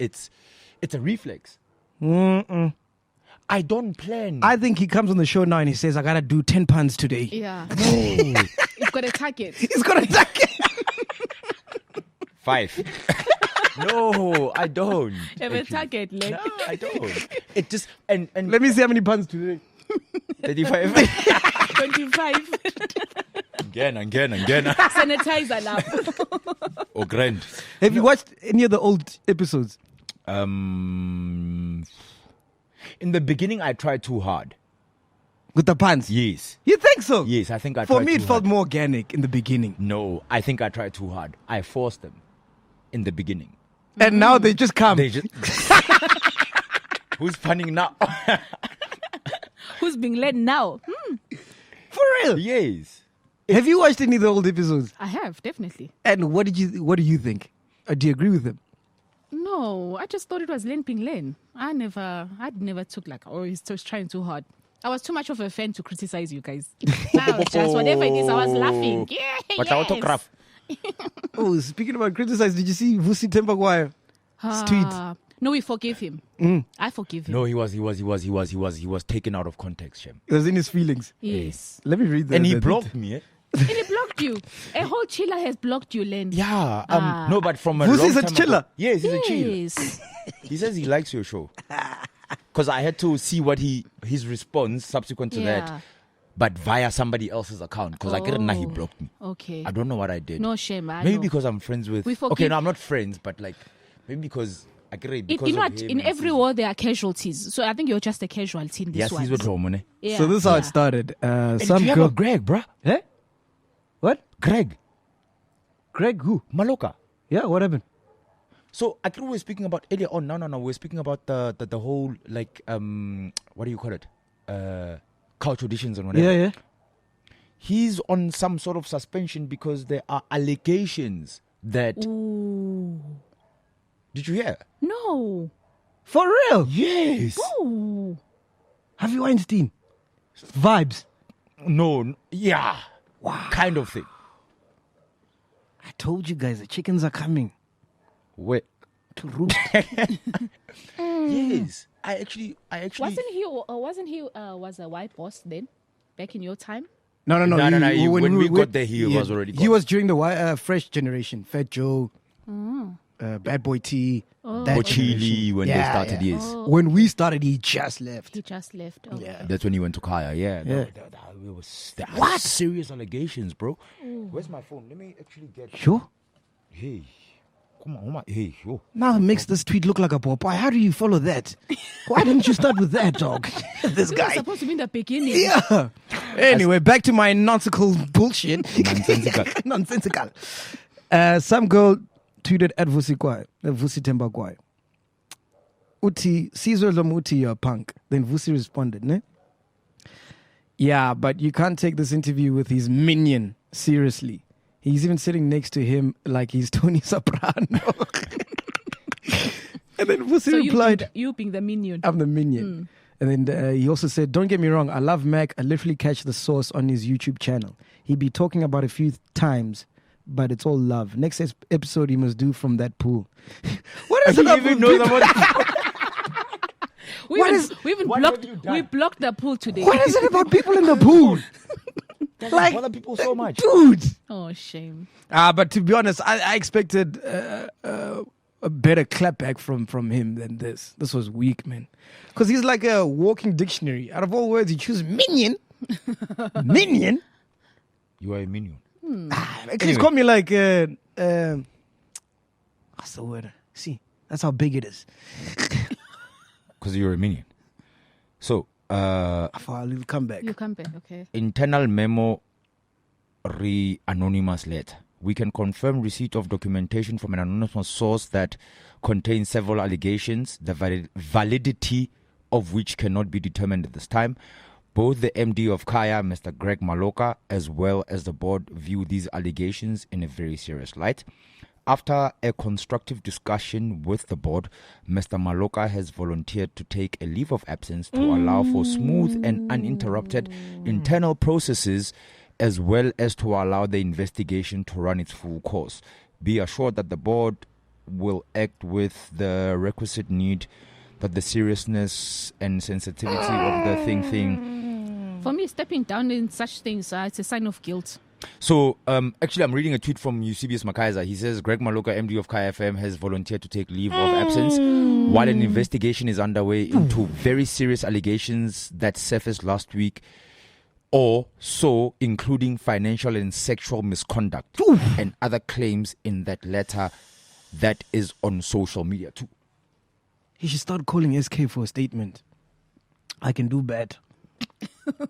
a reflex. I don't plan. I think he comes on the show now and he says, I got to do 10 puns today. Yeah. No. You've got a target. He's got to attack it. 5. No, I don't. You have a target, Len. No, I don't. It just and Let me see how many puns today. 35. 25. Again. Sanitizer lab. Or grand. Have you watched any of the old episodes? In the beginning, I tried too hard. With the puns? Yes. You think so? Yes, I think I tried For me, too it felt hard. more organic in the beginning. No, I think I tried too hard. I forced them in the beginning. And now they just come. They just... Who's punning now? Who's being led now? For real? Yes. Have you watched any of the old episodes? I have, definitely. And what do you think? Do you agree with him? No, I just thought it was Len being Len. I never took like, he's just trying too hard. I was too much of a fan to criticize you guys. Just whatever it is, I was laughing. Yeah, But yes. autograph. Oh, speaking about criticize, did you see Vusi Tempagwaya's tweet? No, we forgive him. I forgive him. No, he was taken out of context, Shem. It was in his feelings. Yes. Let me read that. And he blocked me, eh? And he blocked you. A whole chiller has blocked you, Len. Yeah. No, but from a Vusi's long a time chiller. ago. Yes, he's a chiller. Yes. He says he likes your show. Because I had to see what his response subsequent to that, but via somebody else's account. Because I couldn't know he blocked me. Okay. I don't know what I did. No shame. Maybe because I'm friends with. We forgive- Okay, no, I'm not friends, but like maybe because I get it. Because You know of what? him In and every Caesar. war, there are casualties. So I think you're just a casualty in this Yes, one. he's with Romane. Yeah. So this is how Yeah. it started. Hey, Some do you girl. have a Greg, bruh? Eh? What? Greg Greg who? Maloka. Yeah, what happened? So I think we were speaking about earlier on. No. We're speaking about the whole like what do you call it? Couch auditions and whatever. Yeah. He's on some sort of suspension because there are allegations that. Ooh. Did you hear? No. For real? Yes. Ooh. Harvey Weinstein. Vibes. No. Yeah. Wow. Kind of thing. I told you guys the chickens are coming Wait. to roost. Yes. I actually. Wasn't he was a white boss then, back in your time? No. No. When we got there, he was already He gone. was during the fresh generation. Fat Joe, Bad Boy T, that Bochili generation. when they started. Yeah. Yes. When we started, he just left. He just left. Oh. Yeah. That's when he went to Kaya. Yeah. Yeah. There are serious allegations, bro. Where's my phone? Let me actually get. Sure. Hey. Come on. Hey. Yo. Now it makes this tweet look like a Popeye. How do you follow that? Why didn't you start with that, dog? This It was guy. supposed to be in the beginning. Yeah. Anyway, back to my nonsensical bullshit. Nonsensical. Nonsensical. Some girl tweeted at Vusi Temba Kwai. Uti, Caesar Lamuti, you're a punk. Then Vusi responded, ne? Yeah, but you can't take this interview with his minion seriously. He's even sitting next to him like he's Tony Soprano. And then Vusi So replied, you being the minion. I'm the minion. And then he also said, don't get me wrong, I love Mac. I literally catch the source on his YouTube channel. He'd be talking about a few times, but it's all love. Next episode he must do from that pool. What is it about people? We blocked the pool today. What is it about people in the pool? Like, bother people so much. Dude. Oh, shame. But to be honest, I expected a better clapback from him than this. This was weak, man. Because he's like a walking dictionary. Out of all words, he chooses minion. Minion? You are a minion. Actually, call me like, what's the word? See, that's how big it is. Because you're a minion. So, I'll come back. You come back, okay. internal memo anonymous letter. We can confirm receipt of documentation from an anonymous source that contains several allegations, the validity of which cannot be determined at this time. Both the MD of Kaya, Mr. Greg Maloka, as well as the board view these allegations in a very serious light. After a constructive discussion with the board, Mr. Maloka has volunteered to take a leave of absence to allow for smooth and uninterrupted internal processes, as well as to allow the investigation to run its full course. Be assured that the board will act with the requisite need, that the seriousness and sensitivity of the thing. For me, stepping down in such things, it's a sign of guilt. So, actually, I'm reading a tweet from Eusebius Makaiza. He says, Greg Maloka, MD of Kaya FM, has volunteered to take leave of absence while an investigation is underway into very serious allegations that surfaced last week, or so, including financial and sexual misconduct and other claims in that letter that is on social media too. He should start calling SK for a statement. I can do bad.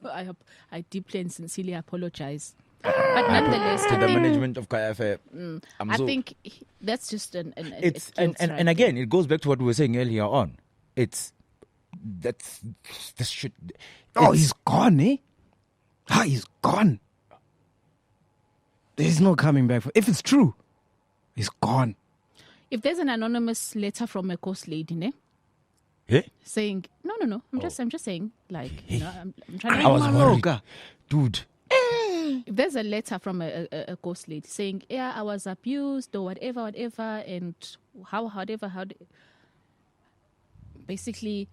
I deeply and sincerely apologize. But nonetheless, To I the think, management of Kaya FM. I think that's just an It's guilt right and again, it goes back to what we were saying earlier on. It's that's this shit. Oh, it's- he's gone, eh? He's gone. There's no coming back. If it's true, he's gone. If there's an anonymous letter from a ghost lady, ne? Eh? Saying no. I'm just saying, like, I'm trying I to. was worried, Maloka. dude. If there's a letter from a ghost lady saying, yeah, I was abused or whatever, and how basically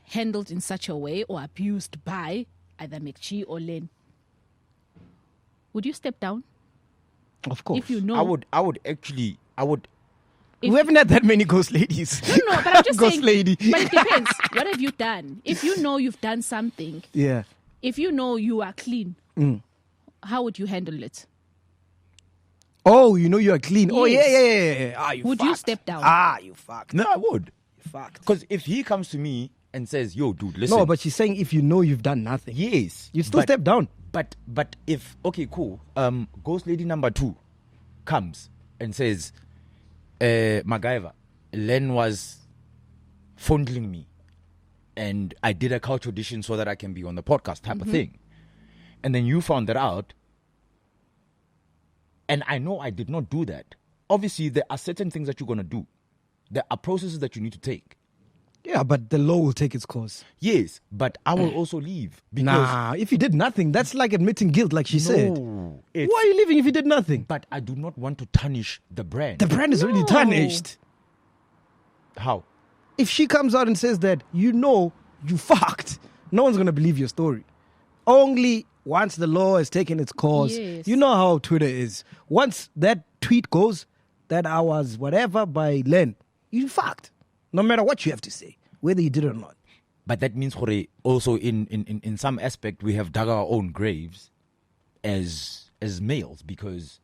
handled in such a way or abused by either MacG or Len, would you step down? Of course. If you know, I would actually. We haven't had that many ghost ladies. No, but I'm just Ghost saying. lady. But it depends. What have you done? If you know you've done something, Yeah. if you know you are clean, how would you handle it? Oh, you know you are clean. Oh, yeah, Yes. yeah, yeah, yeah. Ah, you Would fucked. you step down? Ah, you fucked. No, I would. You fucked. Because if he comes to me and says, "Yo, dude, listen," No, but she's saying if you know you've done nothing. yes, You'd still but- step down. But if okay, cool. Ghost lady number 2 comes and says, "MacGyver, Len was fondling me, and I did a couch audition so that I can be on the podcast," type of thing, and then you found that out, and I know I did not do that. Obviously, there are certain things that you're gonna do. There are processes that you need to take. Yeah, but the law will take its course. Yes, but I will also leave because Nah, if you did nothing, that's like admitting guilt, like she said. No, it's- Why are you leaving if you did nothing? But I do not want to tarnish the brand. The brand is already No. tarnished. How? If she comes out and says that, you know, you fucked, no one's going to believe your story. Only once the law has taken its course. Yes. You know how Twitter is. Once that tweet goes, that I was whatever by Len, you fucked. No matter what you have to say, whether you did or not. But that means Hore, also in some aspect we have dug our own graves as males because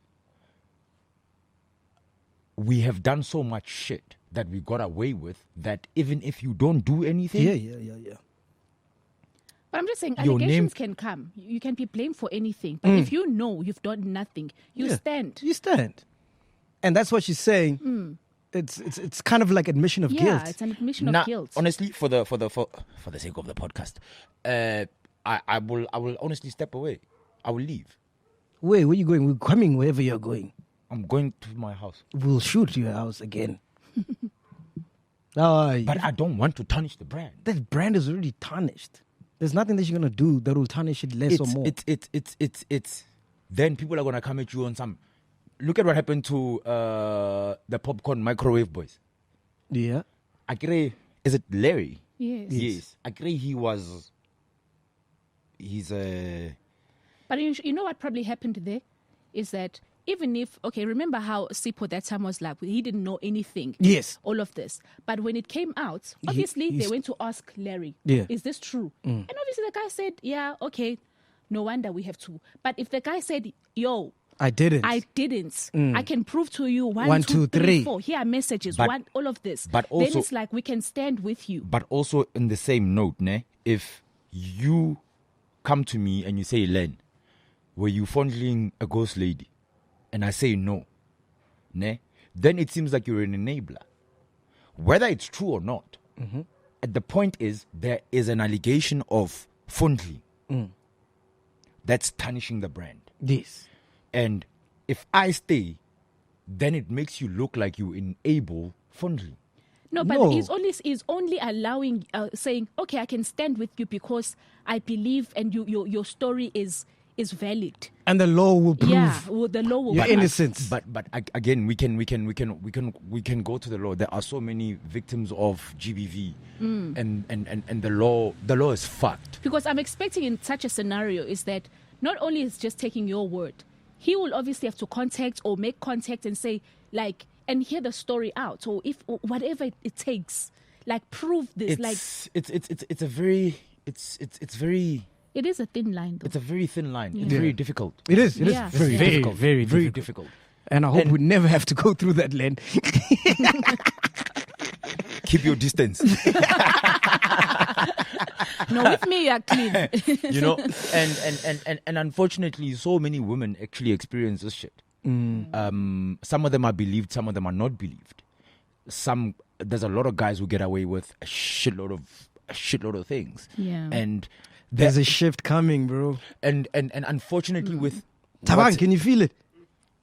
we have done so much shit that we got away with that even if you don't do anything, Yeah. But I'm just saying, Your allegations name- can come. You can be blamed for anything. But if you know you've done nothing, you Yeah. stand. You stand. And that's what she's saying. It's kind of like admission of Yeah, guilt. it's an admission Nah, of guilt. honestly, for the sake of the podcast, I will honestly step away. I will leave. Where are you going? We're coming wherever you're going. I'm going to my house. We'll shoot your house again. Oh, But I don't want to tarnish the brand. that brand is already tarnished. There's nothing that you're gonna do that will tarnish it less or more. It's then people are gonna come at you on some. Look at what happened to the popcorn microwave boys. Yeah. Akire, is it Larry? Yes. Yes. Akire, he's a. But you know what probably happened there is that even if, okay, remember how Sipho that time was like, he didn't know anything. Yes. All of this. But when it came out, obviously they he's- went to ask Larry, Yeah. is this true? And obviously the guy said, yeah, okay, no wonder we have to. But if the guy said, yo, I didn't. I didn't. I can prove to you One, one, two, two, three, three. 4. Here are messages, But- all of this. but then also- it's like we can stand with you. But also in the same note, ne, if you come to me and you say, Len, were you fondling a ghost lady? And I say no, ne, then it seems like you're an enabler. Whether it's true or not, at the point is there is an allegation of fondling that's tarnishing the brand. Yes. And if I stay, then it makes you look like you enable fondling. No, but No. he's only allowing, saying, okay, I can stand with you because I believe and your story is valid. And the law will prove Yeah, well, the law will your prove. innocence. But again, we can go to the law. There are so many victims of GBV, and the law is fucked. Because I'm expecting in such a scenario is that not only is just taking your word, he will obviously have to contact or make contact and say, like, and hear the story out, or if or whatever it takes, like prove this. It's a very It is a thin line, though. it's a very thin line. It's Yeah. very difficult. It is. Yeah. Very, Yeah. very, difficult. very, very very difficult. And I hope And- we never have to go through that, Len. Keep your distance. No, with me, you are clean. You know, and unfortunately, so many women actually experience this shit. Some of them are believed, some of them are not believed. There's a lot of guys who get away with a shitload of things. Yeah. And There's a shift coming, bro. and unfortunately with Taban, what's- can you feel it?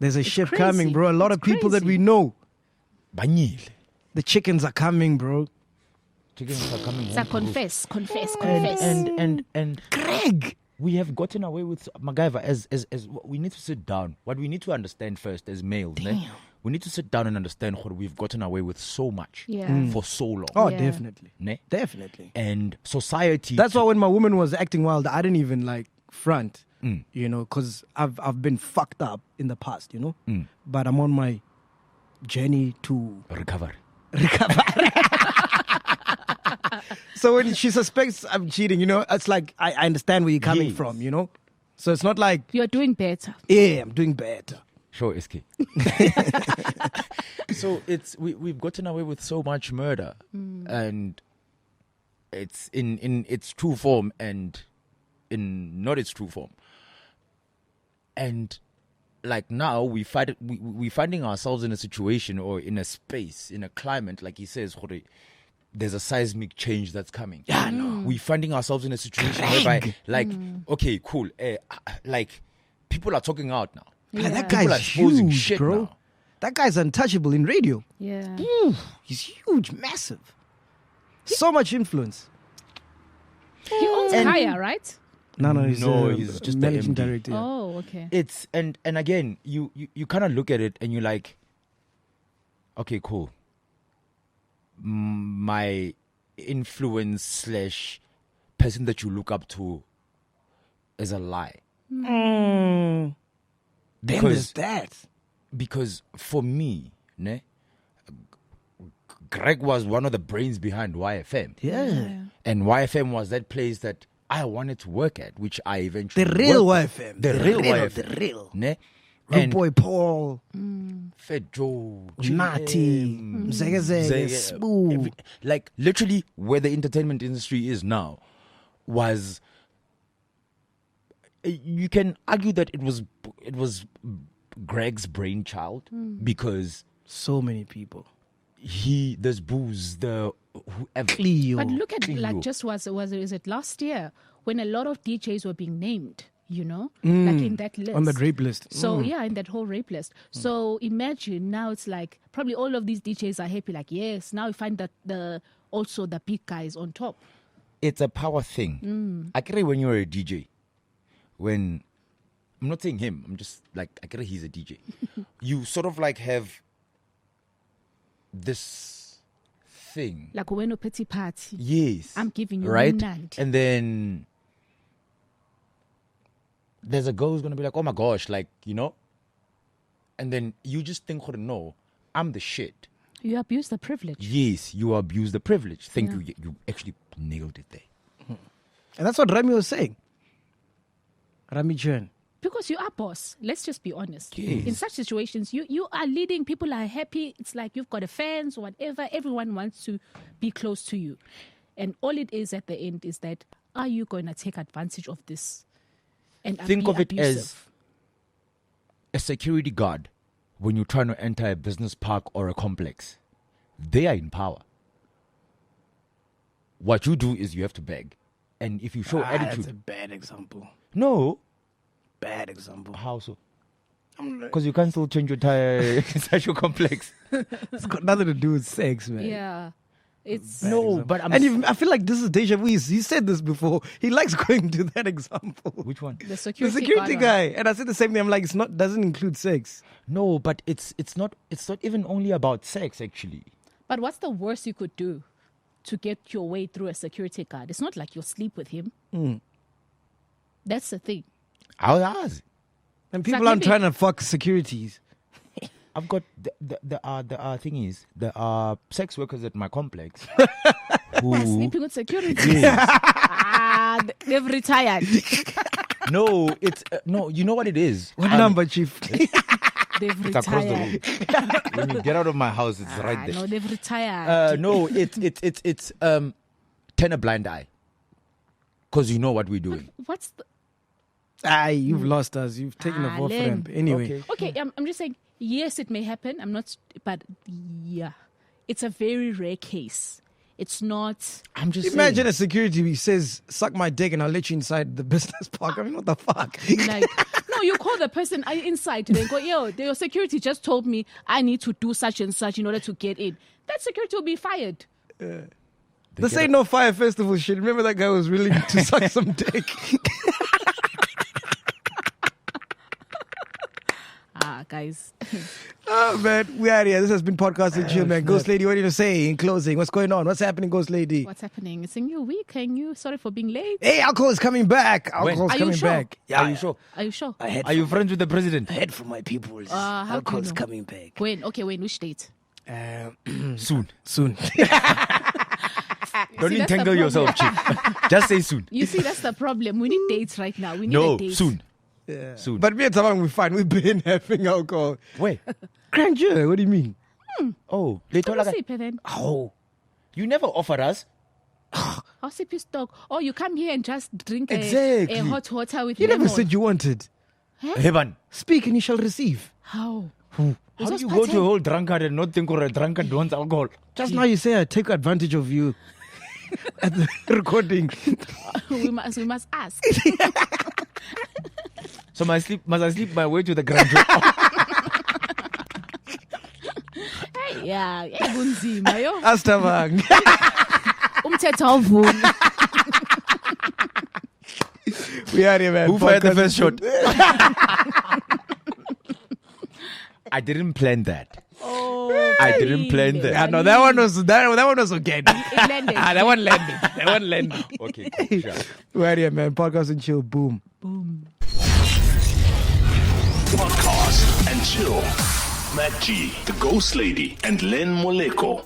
There's a shift crazy. coming, bro. A lot of It's people that crazy. we know, Banyile. the chickens are coming, bro. Chickens are coming So home to roost. confess. And Greg! we have gotten away with MacGyver as we need to sit down. What we need to understand first as males, ne? we need to sit down and understand what we've gotten away with so much for so long. Oh, Yeah. definitely. Ne? Definitely. And society. That's why when my woman was acting wild, I didn't even like front, you know, because I've been fucked up in the past, you know. But I'm on my journey to recovery. So when she suspects I'm cheating, you know, it's like I understand where you're coming Yes. from, you know. So it's not like, You're doing better. yeah, I'm doing better. Sure, SK. So we've gotten away with so much murder, and it's in its true form and in not its true form. And like now we're finding ourselves in a situation or in a space, in a climate, like he says, Jorge, there's a seismic change that's coming. Yeah, no. We're finding ourselves in a situation whereby, like, okay, cool, like people are talking out now. Man, that People are guy's exposing huge, shit bro. now. That guy's untouchable in radio. Yeah. Ooh, he's huge, massive. So much influence. He owns Kaya, right? No, he's just the managing MD. director. Yeah. Oh, okay. It's and again, you kind of look at it and you're like, okay, cool. My influence / person that you look up to is a lie. Then there's that. Because for me, ne, Greg was one of the brains behind YFM. Yeah. And YFM was that place that I wanted to work at, which I eventually The real worked YFM. at. The real YFM. The real. Ne? Rude And Boy Paul, Fed Joe, Nati, Zega Zega, Smooth. like literally where the entertainment industry is now was, you can argue that it was Greg's brainchild because So many people. there's Booze, the whoever. Cleo. But look at Cleo. like just was it last year when a lot of DJs were being named, you know, like in that list. on the rape list. So yeah, in that whole rape list. So imagine now it's like probably all of these DJs are happy. Like yes, now we find that also the big guys on top. It's a power thing. I agree when you're a DJ. When I'm not saying him, I'm just like I agree he's a DJ. You sort of like have this thing. Like when a petty party. Yes. I'm giving you right? Mnandi. And then there's a girl who's gonna be like, oh my gosh, like, you know? And then you just think, oh no, I'm the shit. You abuse the privilege. Yes, you abuse the privilege. Thank you. You actually nailed it there. And that's what Rami was saying. Rami Chen. Because you are boss. Let's just be honest. Yes. In such situations, you are leading. People are happy. It's like you've got a fans or whatever. Everyone wants to be close to you. And all it is at the end is that, are you going to take advantage of this? And Think be of it as abusive? a security guard when you're trying to enter a business park or a complex. They are in power. What you do is you have to beg. And if you show That's a attitude. bad example. No. Bad example. How so? Because you can't still change your tire inside your complex. It's got nothing to do with sex, man. Yeah. It's Bad No, example. but I'm. I feel like this is deja vu. He said this before. He likes going to that example. Which one? the The security, security guard. guy. And I said the same thing. I'm like, doesn't include sex. No, but it's not even only about sex actually. But what's the worst you could do to get your way through a security guard? It's not like you'll sleep with him. That's the thing. I'll ask. And It's like people aren't maybe- trying to fuck securities. I've got there are sex workers at my complex who Sleeping with security. Yes. They've retired. no, it's no. You know what it is? What number, Chief? They've It's across the retired. road. When you get out of my house, it's right there. No, they've retired. No, it's turn a blind eye, because you know what we're doing. What's the You've lost us. You've taken a off Len. ramp. Anyway. Okay. Okay, I'm just saying, yes, it may happen. I'm not, but yeah, it's a very rare case. It's not. I'm just Imagine saying. a security who says, suck my dick and I'll let you inside the business park. I mean, what the fuck? Like, no, you call the person inside. They go, yo, your security just told me I need to do such and such in order to get in. That security will be fired. This ain't no fire festival shit. Remember that guy was willing to suck some dick. guys. Oh, man. We are here. This has been Podcast with Chill, man. Ghost Lady, what do you say in closing? What's going on? What's happening, Ghost Lady? What's happening? It's a new week. Sorry for being late. Hey, alcohol is coming back. Alcohol's Are you coming sure? back. Are you sure? Are you sure? Are you friends with the president? I heard from my people. How do you Alcohol's know? coming back. When? Okay, when? Which date? Soon. Soon. Don't See, that's entangle the yourself, chief. Just say soon. You see, that's the problem. We need dates right now. We need No, a date. soon. Yeah. Soon. But me and Tabang, we're fine. We've been having alcohol. Wait. Grandeur, what do you mean? Oh, they told How us. sip then? Oh. You never offered us. How sip is dog? Oh, you come here and just drink Exactly. a hot water with You lemon. never said you wanted. Heaven. Speak and you shall receive. How? How do you go to a whole drunkard and not think or a drunkard wants alcohol? Just now you say I take advantage of you at the recording. we must ask. So must I sleep my way to the grand job? Yeah, kunzima yo. Astabang. Umthetho awuvumi. We are here, man. Who fired the first shot? I didn't plan that. Oh, I didn't plan that. Yeah, no, that one was okay. It landed. That one landed. Okay, cool. Sure. We are here, man. Podcast and Chill. Boom. Podcast and Chill. MacG, the Ghost Lady, and Len Moleko.